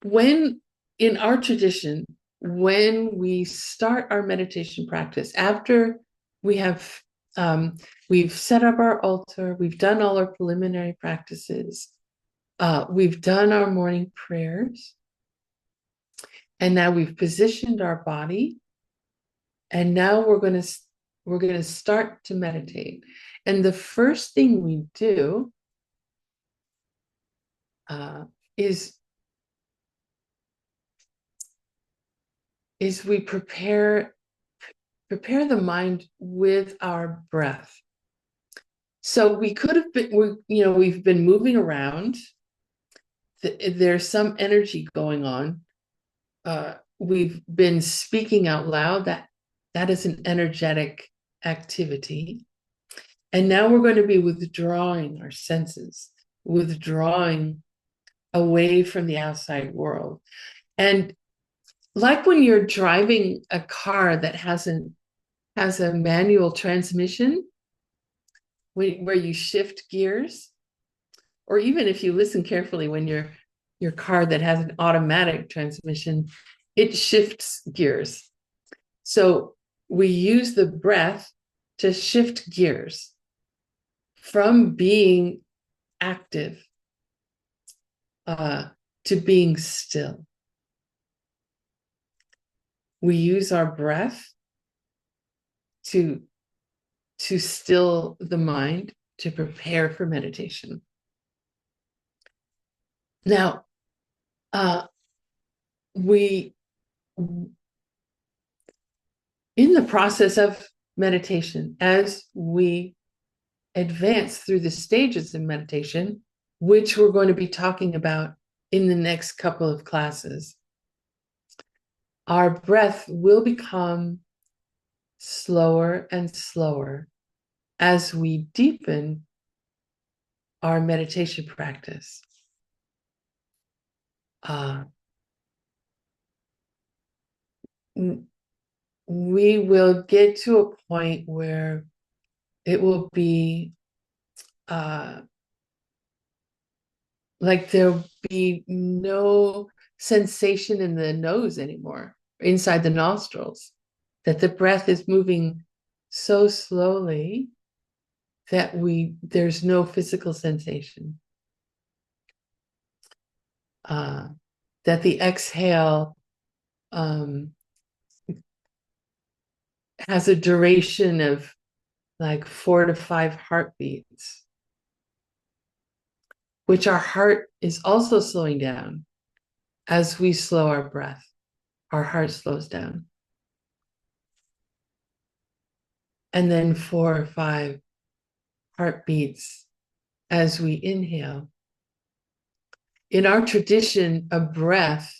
when in our tradition, when we start our meditation practice, after we have we've set up our altar, we've done all our preliminary practices, we've done our morning prayers, and now we've positioned our body, and now we're going to start to meditate. And the first thing we do is we prepare the mind with our breath. So we could have been, we've been moving around. There's some energy going on. We've been speaking out loud. That is an energetic activity. And now we're going to be withdrawing our senses, withdrawing away from the outside world. And like when you're driving a car that has a manual transmission, where you shift gears, or even if you listen carefully, when your car that has an automatic transmission, it shifts gears. So we use the breath to shift gears from being active to being still. We use our breath to still the mind, to prepare for meditation. Now, in the process of meditation, as we advance through the stages of meditation, which we're going to be talking about in the next couple of classes, our breath will become slower and slower as we deepen our meditation practice. We will get to a point where it will be like there'll be no sensation in the nose anymore, inside the nostrils, that the breath is moving so slowly that there's no physical sensation. That the exhale has a duration of like 4 to 5 heartbeats, which our heart is also slowing down. As we slow our breath, our heart slows down. And then 4 or 5 heartbeats as we inhale. in our tradition, a breath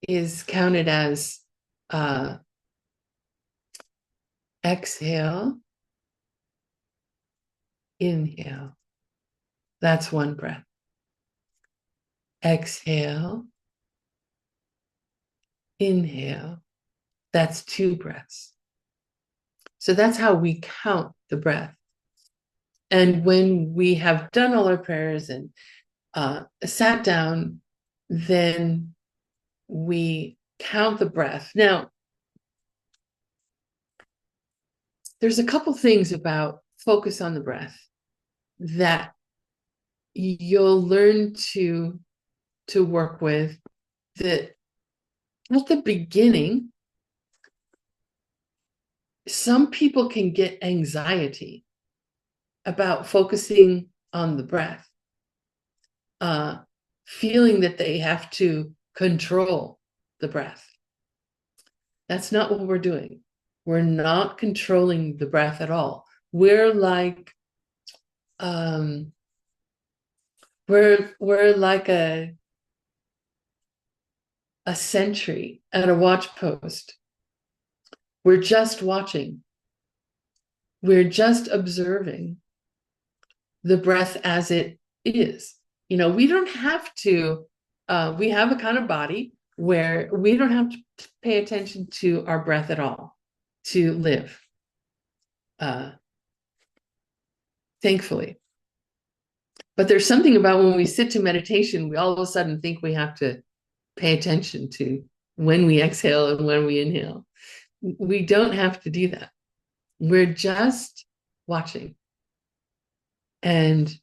is counted as exhale, inhale. That's one breath. Exhale, inhale. That's two breaths. So that's how we count the breath. And when we have done all our prayers and sat down, then we count the breath. Now, there's a couple things about focus on the breath that you'll learn to work with. That at the beginning, some people can get anxiety about focusing on the breath, feeling that they have to control the breath. That's not what we're doing. We're not controlling the breath at all. We're like we're like a sentry at a watch post. We're just watching. We're just observing the breath as it is. You know, we don't have to, we have a kind of body where we don't have to pay attention to our breath at all to live, thankfully. But there's something about when we sit to meditation, we all of a sudden think we have to pay attention to when we exhale and when we inhale. We don't have to do that. We're just watching. And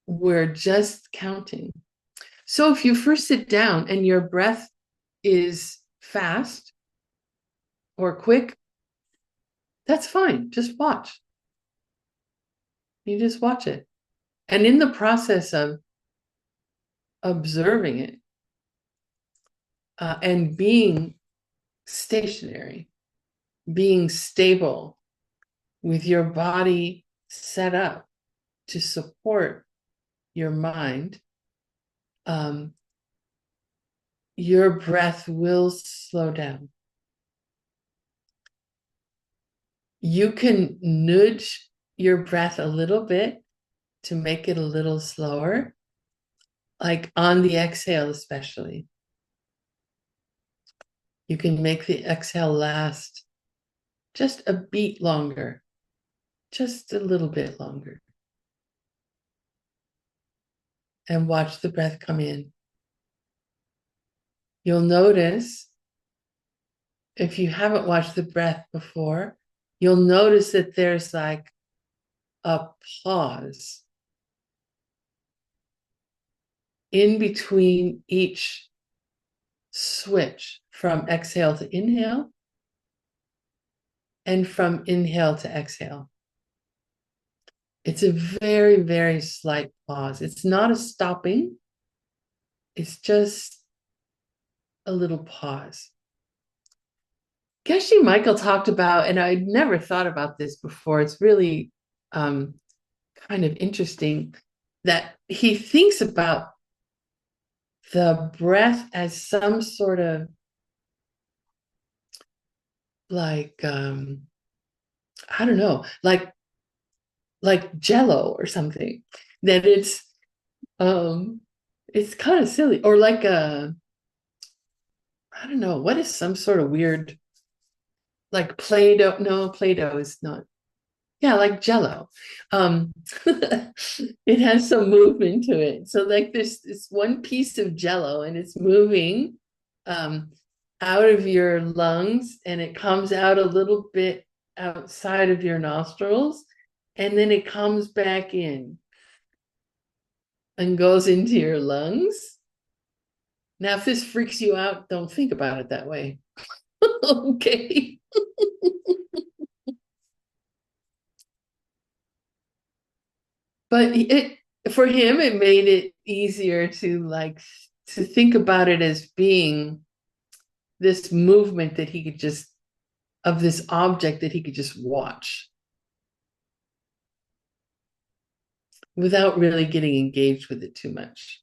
we're just counting. So if you first sit down and your breath is fast or quick, that's fine. Just watch. You just watch it. And in the process of observing it and being stationary, being stable with your body set up to support your mind, your breath will slow down. You can nudge your breath a little bit to make it a little slower, like on the exhale especially. You can make the exhale last just a beat longer, just a little bit longer. And watch the breath come in. You'll notice, if you haven't watched the breath before, you'll notice that there's like a pause in between each switch from exhale to inhale and from inhale to exhale. It's a very, very slight pause. It's not a stopping. It's just a little pause. Geshe Michael talked about, and I'd never thought about this before, it's really kind of interesting, that he thinks about the breath as some sort of like, I don't know, like Jello or something, that it's kind of silly, or like I don't know, what is some sort of weird, like Play-Doh? No, Play-Doh is not. Yeah, like Jello. It has some movement to it. So like there's this one piece of Jello and it's moving out of your lungs, and it comes out a little bit outside of your nostrils, and then it comes back in and goes into your lungs. Now, if this freaks you out, don't think about it that way. Okay. But for him, it made it easier to think about it as being this movement that he could just, of this object that he could just watch without really getting engaged with it too much.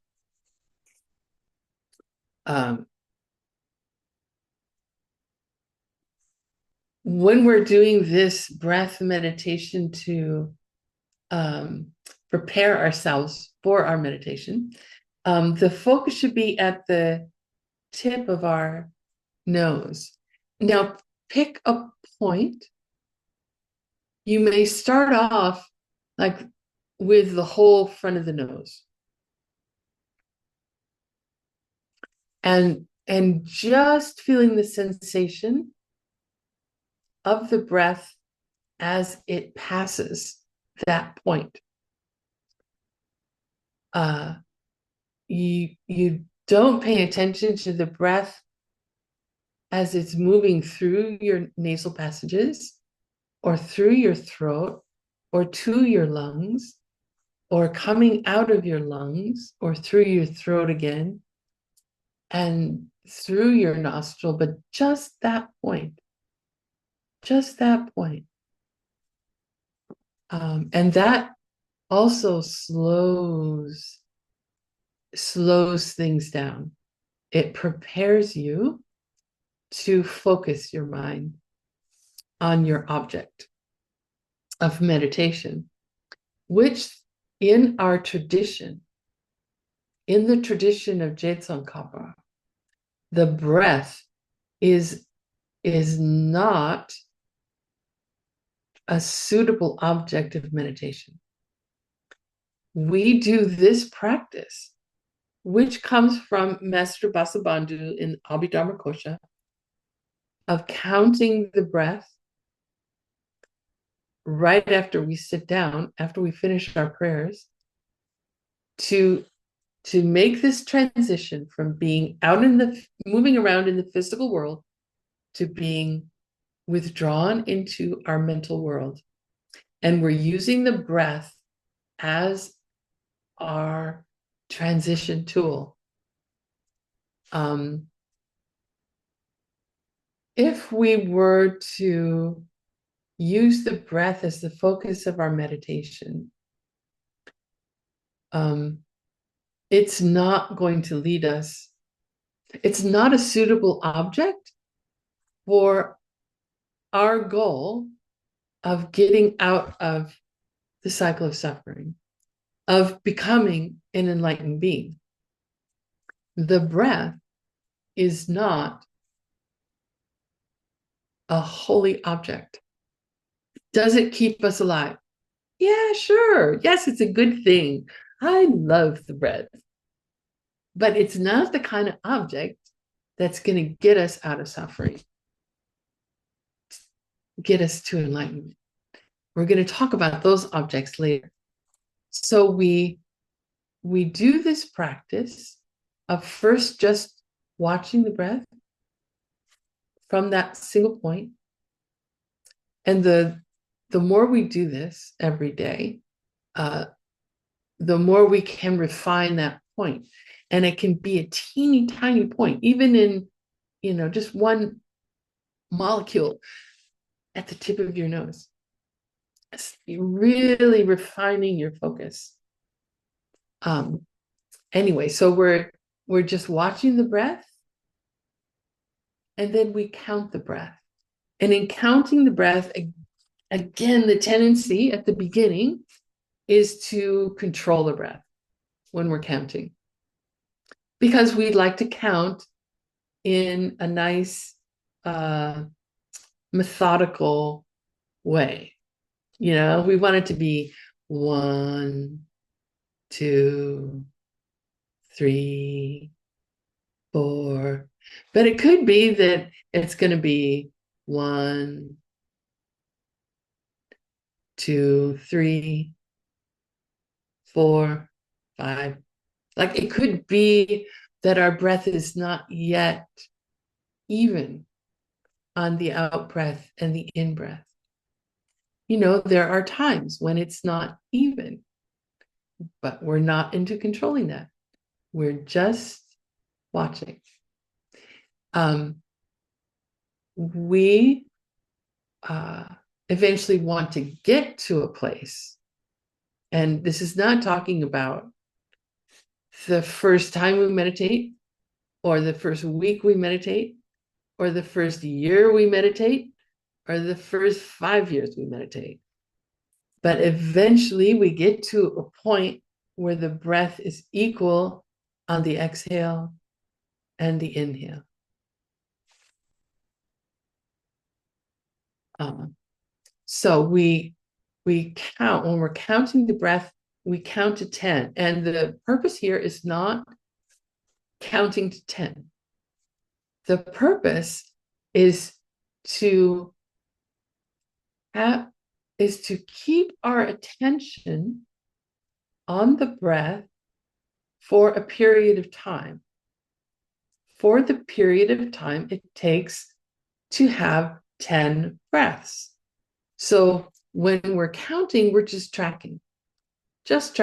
when we're doing this breath meditation to prepare ourselves for our meditation, the focus should be at the tip of our nose. Now, pick a point. You may start off like with the whole front of the nose. And just feeling the sensation of the breath as it passes that point. You don't pay attention to the breath as it's moving through your nasal passages or through your throat or to your lungs or coming out of your lungs or through your throat again and through your nostril, but just that point. Just that point. And that also slows things down. It prepares you to focus your mind on your object of meditation, which in our tradition, in the tradition of Tsongkhapa, the breath is not a suitable object of meditation. We do this practice, which comes from Master Vasubandhu in Abhidharma Kosha, of counting the breath right after we sit down, after we finish our prayers, to make this transition from being out in the, moving around in the physical world to being withdrawn into our mental world. And we're using the breath as our transition tool. If we were to use the breath as the focus of our meditation, it's not going to lead us. It's not a suitable object for our goal of getting out of the cycle of suffering, of becoming an enlightened being. The breath is not a holy object. Does it keep us alive? Yeah, sure. Yes, it's a good thing. I love the breath. But it's not the kind of object that's going to get us out of suffering, get us to enlightenment. We're going to talk about those objects later. So we do this practice of first just watching the breath from that single point. And the more we do this every day, the more we can refine that point. And it can be a teeny tiny point, even in, just one molecule at the tip of your nose. It's really refining your focus. Anyway, so we're just watching the breath, and then we count the breath. And in counting the breath, again, the tendency at the beginning is to control the breath when we're counting, because we'd like to count in a nice methodical way. We want it to be 1, 2, 3, 4. But it could be that it's going to be 1, 2, 3, 4, 5. Like it could be that our breath is not yet even on the out breath and the in breath. There are times when it's not even, but we're not into controlling that. We're just watching. We eventually want to get to a place, and this is not talking about the first time we meditate or the first week we meditate, or the first year we meditate, or the first 5 years we meditate. But eventually we get to a point where the breath is equal on the exhale and the inhale. So we count, when we're counting the breath, we count to 10. And the purpose here is not counting to 10. The purpose is to keep our attention on the breath for a period of time. For the period of time it takes to have 10 breaths. So when we're counting, we're just tracking, just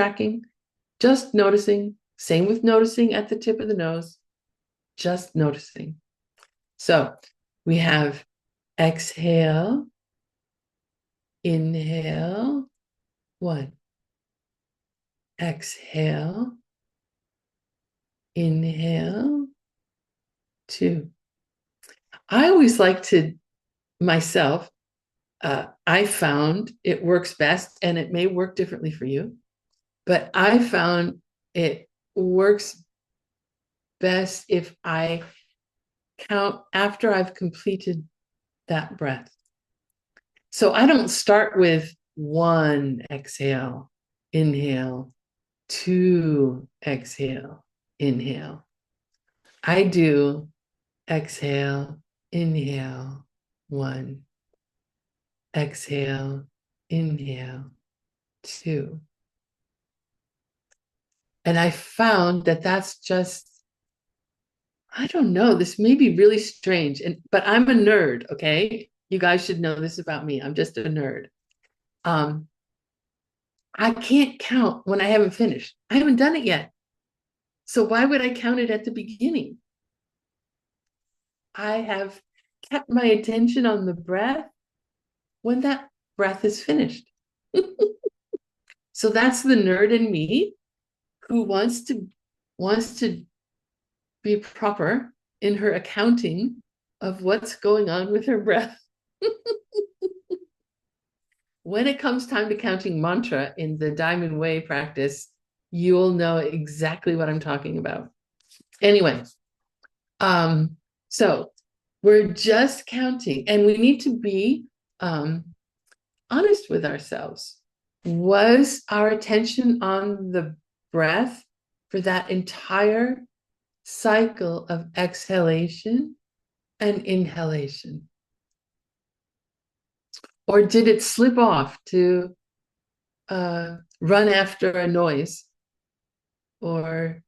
noticing. Same with noticing at the tip of the nose, just noticing. So we have exhale, inhale, 1. Exhale, inhale, 2. I always like to, myself, I found it works best, and it may work differently for you, but I found it works best if I count after I've completed that breath. So I don't start with 1 exhale, inhale, 2 exhale, inhale. I do exhale, inhale, 1. Exhale, inhale, 2. And I found that that's just, I don't know, this may be really strange, but I'm a nerd, okay? You guys should know this about me. I'm just a nerd. I can't count when I haven't finished. I haven't done it yet. So why would I count it at the beginning? I have kept my attention on the breath when that breath is finished. So that's the nerd in me who wants to be proper in her accounting of what's going on with her breath. When it comes time to counting mantra in the Diamond Way practice, you'll know exactly what I'm talking about. Anyway, so we're just counting, and we need to be honest with ourselves. Was our attention on the breath for that entire cycle of exhalation and inhalation? Or did it slip off to run after a noise or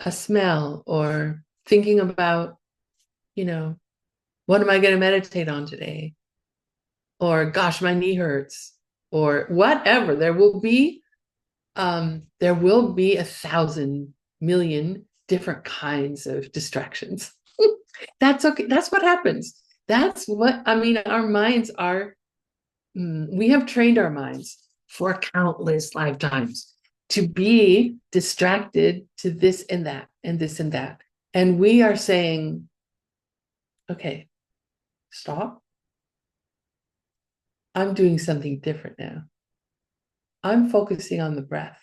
a smell, or thinking about, what am I going to meditate on today? Or gosh, my knee hurts, or whatever. There will be 1,000 million different kinds of distractions. That's okay. That's what happens. That's what, our minds are, we have trained our minds for countless lifetimes to be distracted to this and that and this and that. And we are saying, okay, stop. I'm doing something different now. I'm focusing on the breath.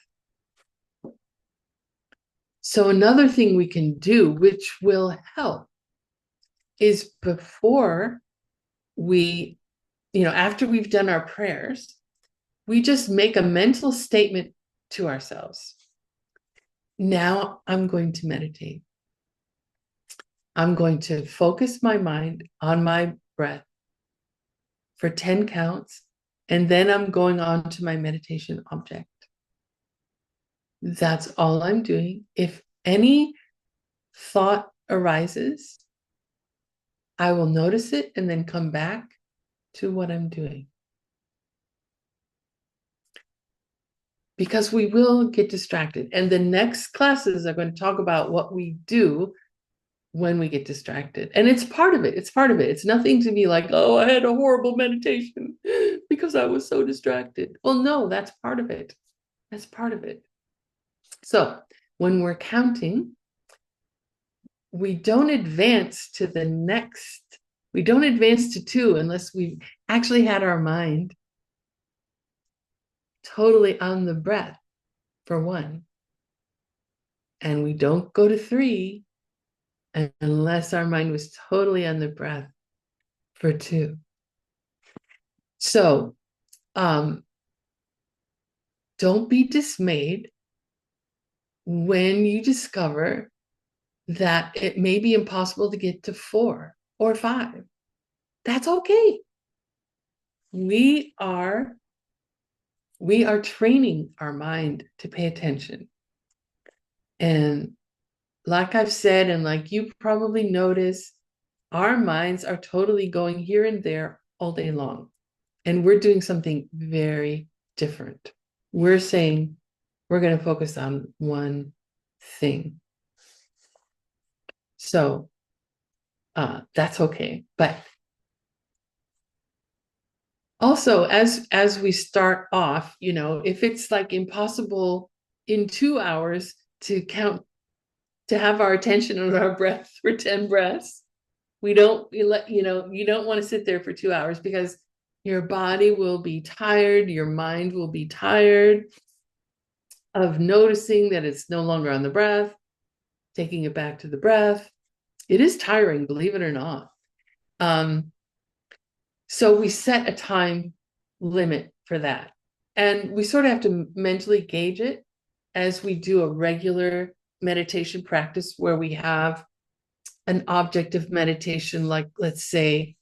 So another thing we can do, which will help, is before we, after we've done our prayers, we just make a mental statement to ourselves. Now I'm going to meditate. I'm going to focus my mind on my breath for 10 counts, and then I'm going on to my meditation object. That's all I'm doing. If any thought arises, I will notice it and then come back to what I'm doing. Because we will get distracted. And the next classes are going to talk about what we do when we get distracted. And it's part of it. It's part of it. It's nothing to be like, oh, I had a horrible meditation because I was so distracted. Well, no, that's part of it. That's part of it. So when we're counting, we don't advance to the next, we don't advance to two unless we've actually had our mind totally on the breath for one. And we don't go to three unless our mind was totally on the breath for two. So don't be dismayed when you discover that it may be impossible to get to 4 or 5. That's okay. We are training our mind to pay attention. And like I've said, and like you probably notice, our minds are totally going here and there all day long. And we're doing something very different. We're saying we're going to focus on one thing. So that's okay. But also, as we start off, if it's like impossible in 2 hours to have our attention on our breath for 10 breaths, you don't want to sit there for 2 hours, because your body will be tired, your mind will be tired of noticing that it's no longer on the breath, taking it back to the breath. It is tiring, believe it or not. So we set a time limit for that. And we sort of have to mentally gauge it as we do a regular meditation practice where we have an object of meditation, like, let's say,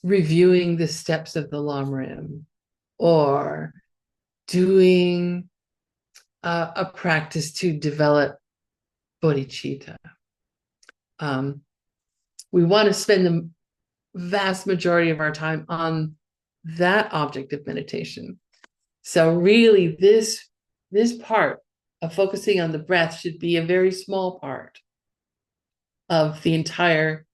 reviewing the steps of the Lamrim, or doing a practice to develop bodhicitta. We want to spend the vast majority of our time on that object of meditation. So really, this part of focusing on the breath should be a very small part of the entire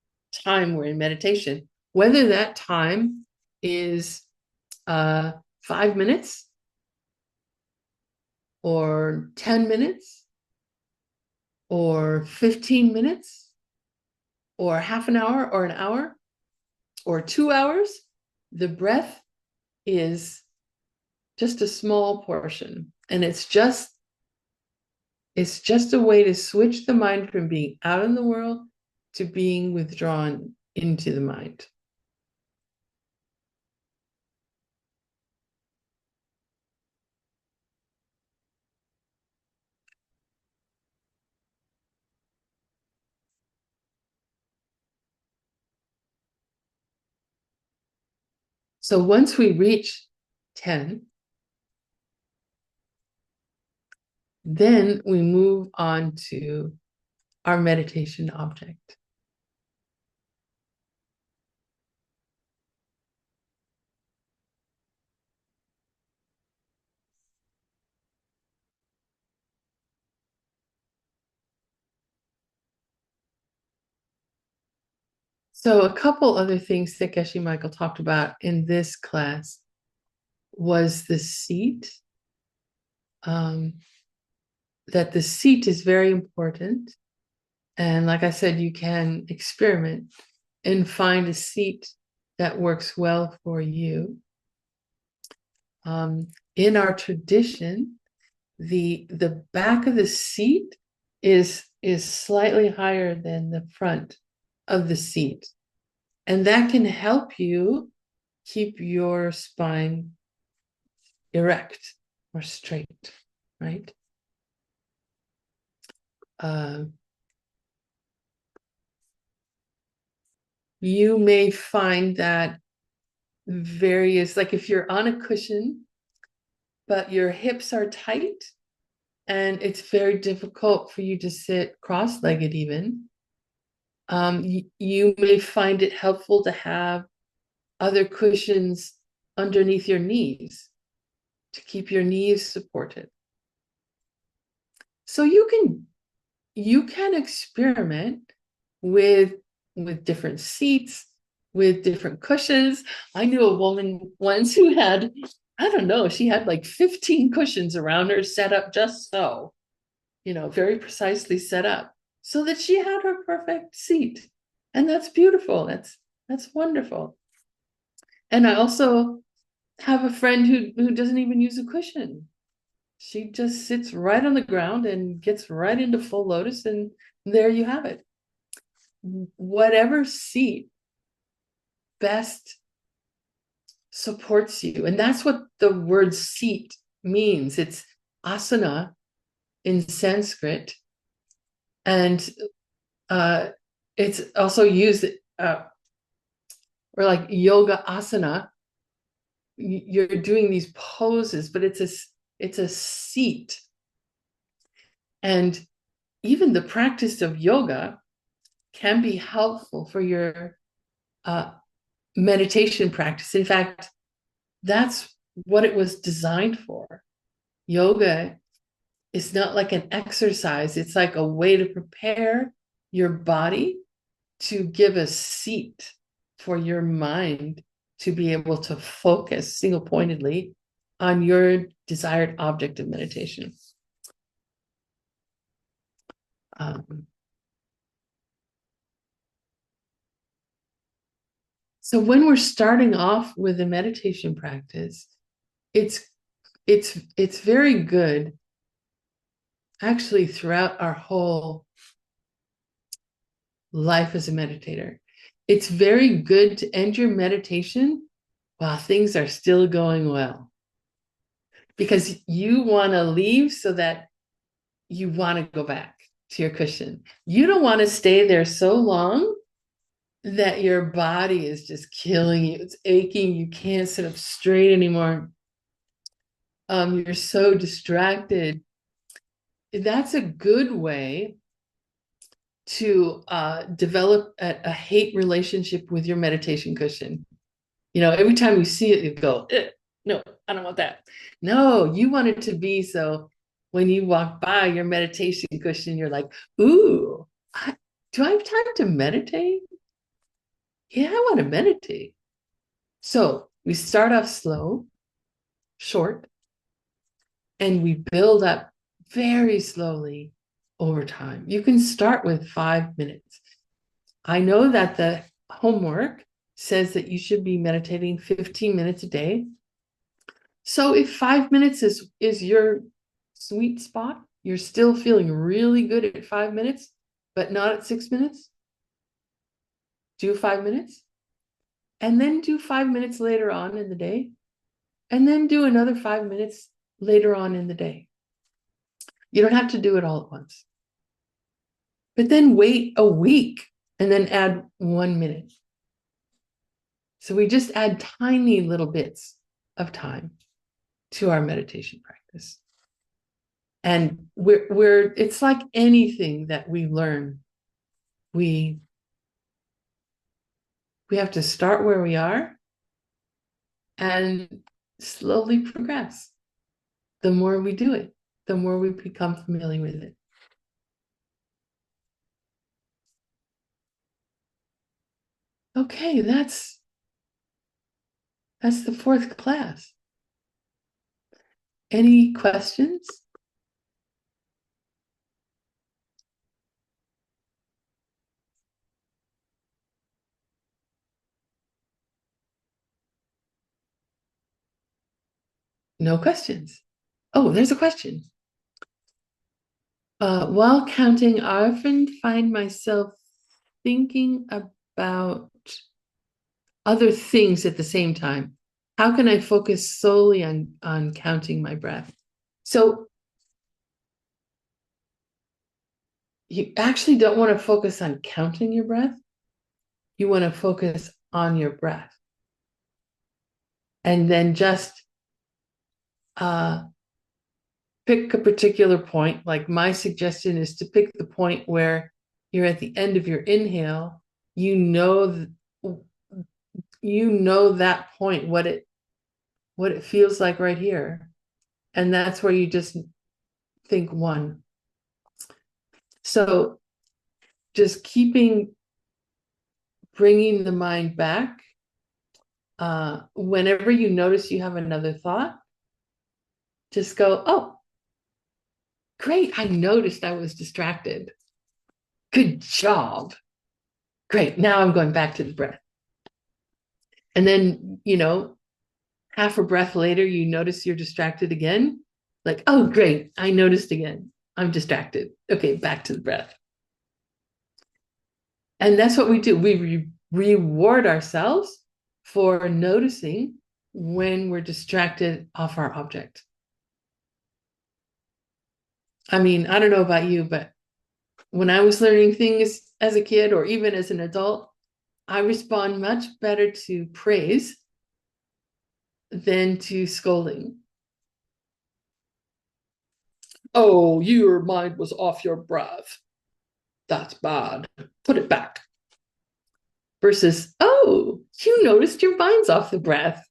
time we're in meditation. Whether that time is 5 minutes or 10 minutes or 15 minutes or half an hour or an hour or 2 hours, the breath is just a small portion. And it's just a way to switch the mind from being out in the world to being withdrawn into the mind. So once we reach 10, then we move on to our meditation object. So a couple other things that Geshe Michael talked about in this class was the seat. That the seat is very important. And like I said, you can experiment and find a seat that works well for you. In our tradition, the back of the seat is slightly higher than the front of the seat. And that can help you keep your spine erect or straight, right? You may find that like if you're on a cushion, but your hips are tight and it's very difficult for you to sit cross-legged even, you may find it helpful to have other cushions underneath your knees to keep your knees supported. So you can experiment with different seats, with different cushions. I knew a woman once who had, I don't know, she had like 15 cushions around her set up just so, very precisely set up so that she had her perfect seat. And that's beautiful. That's wonderful. And I also have a friend who doesn't even use a cushion. She just sits right on the ground and gets right into full lotus, and there you have it. Whatever seat best supports you. And that's what the word seat means. It's asana in Sanskrit. And it's also used, or like yoga asana. You're doing these poses, but it's a seat. And even the practice of yoga can be helpful for your meditation practice. In fact, that's what it was designed for. Yoga is not like an exercise, it's like a way to prepare your body to give a seat for your mind to be able to focus single pointedly on your desired object of meditation. So when we're starting off with a meditation practice, it's very good, actually, throughout our whole life as a meditator. It's very good to end your meditation while things are still going well, because you want to leave so that you want to go back to your cushion. You don't want to stay there so long that your body is just killing you. It's aching. You can't sit up straight anymore. You're so distracted. That's a good way to develop a hate relationship with your meditation cushion. You know, every time you see it, you go, no, I don't want that. No, you want it to be so when you walk by your meditation cushion, you're like, ooh, do I have time to meditate? Yeah, I want to meditate. So we start off slow, short, and we build up very slowly over time. You can start with 5 minutes. I know that the homework says that you should be meditating 15 minutes a day. So if 5 minutes is your sweet spot, you're still feeling really good at 5 minutes, but not at 6 minutes, do 5 minutes, and then do 5 minutes later on in the day, and then do another 5 minutes later on in the day. You don't have to do it all at once. But then wait a week and then add 1 minute. So we just add tiny little bits of time to our meditation practice. And we're it's like anything that we learn. We have to start where we are and slowly progress. The more we do it, the more we become familiar with it. Okay, that's the fourth class. Any questions? No questions. Oh, there's a question. While counting, I often find myself thinking about other things at the same time. How can I focus solely on counting my breath? So you actually don't want to focus on counting your breath. You want to focus on your breath. And then just pick a particular point. Like my suggestion is to pick the point where you're at the end of your inhale. You know that point, what it feels like right here. And that's where you just think 1. So just bringing the mind back. Whenever you notice you have another thought, just go, oh, great, I noticed I was distracted. Good job. Great. Now I'm going back to the breath. And then, half a breath later, you notice you're distracted again. Like, oh, great. I noticed again. I'm distracted. Okay, back to the breath. And that's what we do. We reward ourselves for noticing when we're distracted off our object. I mean, I don't know about you, but when I was learning things as a kid or even as an adult, I respond much better to praise than to scolding. Oh, your mind was off your breath. That's bad. Put it back. Versus, oh, you noticed your mind's off the breath.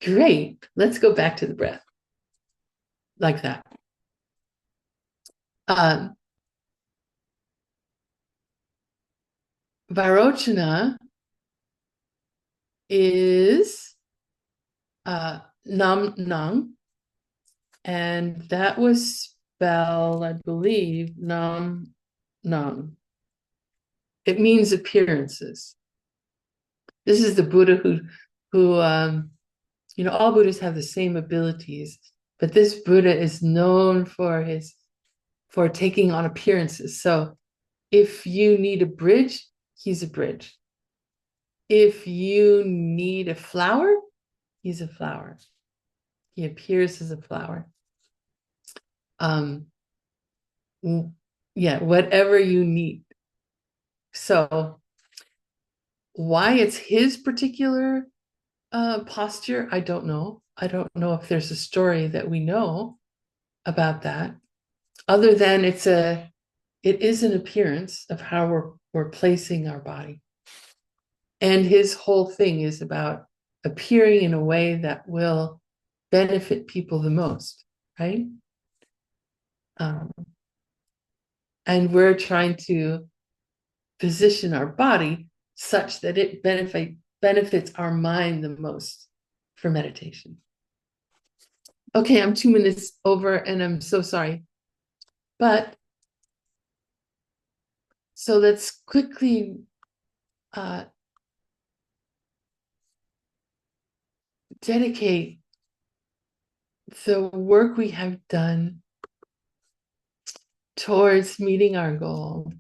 Great. Let's go back to the breath. Like that. Vairocana is nam nang, and that was spelled, I believe, nam nang. It means appearances. This is the Buddha who all Buddhists have the same abilities, but this Buddha is known for taking on appearances. So if you need a bridge, he's a bridge. If you need a flower, he's a flower. He appears as a flower. Whatever you need. So why it's his particular posture, I don't know. I don't know if there's a story that we know about that, other than it is an appearance of how we're placing our body. And his whole thing is about appearing in a way that will benefit people the most, right? And we're trying to position our body such that it benefits our mind the most for meditation. Okay, I'm 2 minutes over and I'm so sorry. But so let's quickly dedicate the work we have done towards meeting our goal.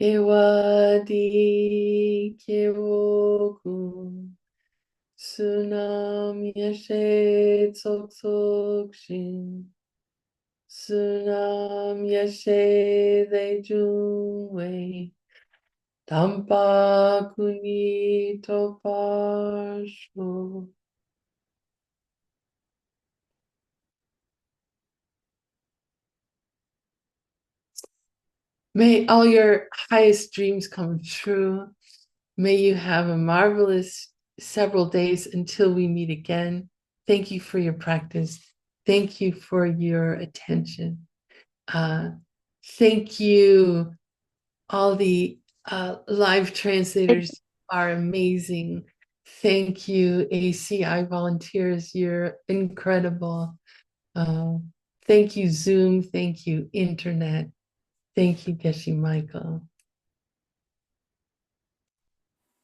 Ewadi kewoku sunam yashe tsoksokshin sunam yashe dejunwei tampa kuni topasho. May all your highest dreams come true. May you have a marvelous several days until we meet again. Thank you for your practice. Thank you for your attention. Thank you. All the live translators are amazing. Thank you, ACI volunteers. You're incredible. Thank you, Zoom. Thank you, Internet. Thank you, Geshe Michael.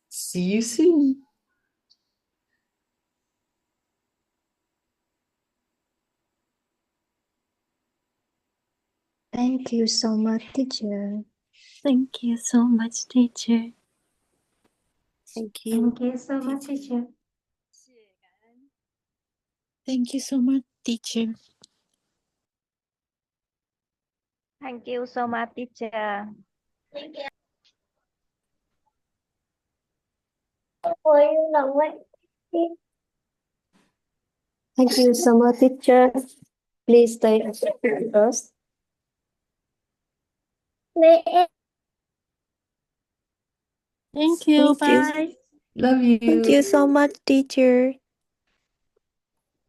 See you soon. Thank you so much, teacher. Thank you so much, teacher. Thank you so much, teacher. Thank you so much, teacher. Thank you so much, teacher. Thank you so much, teacher. Please stay with us. Thank you. Bye. Love you. Thank you so much, teacher.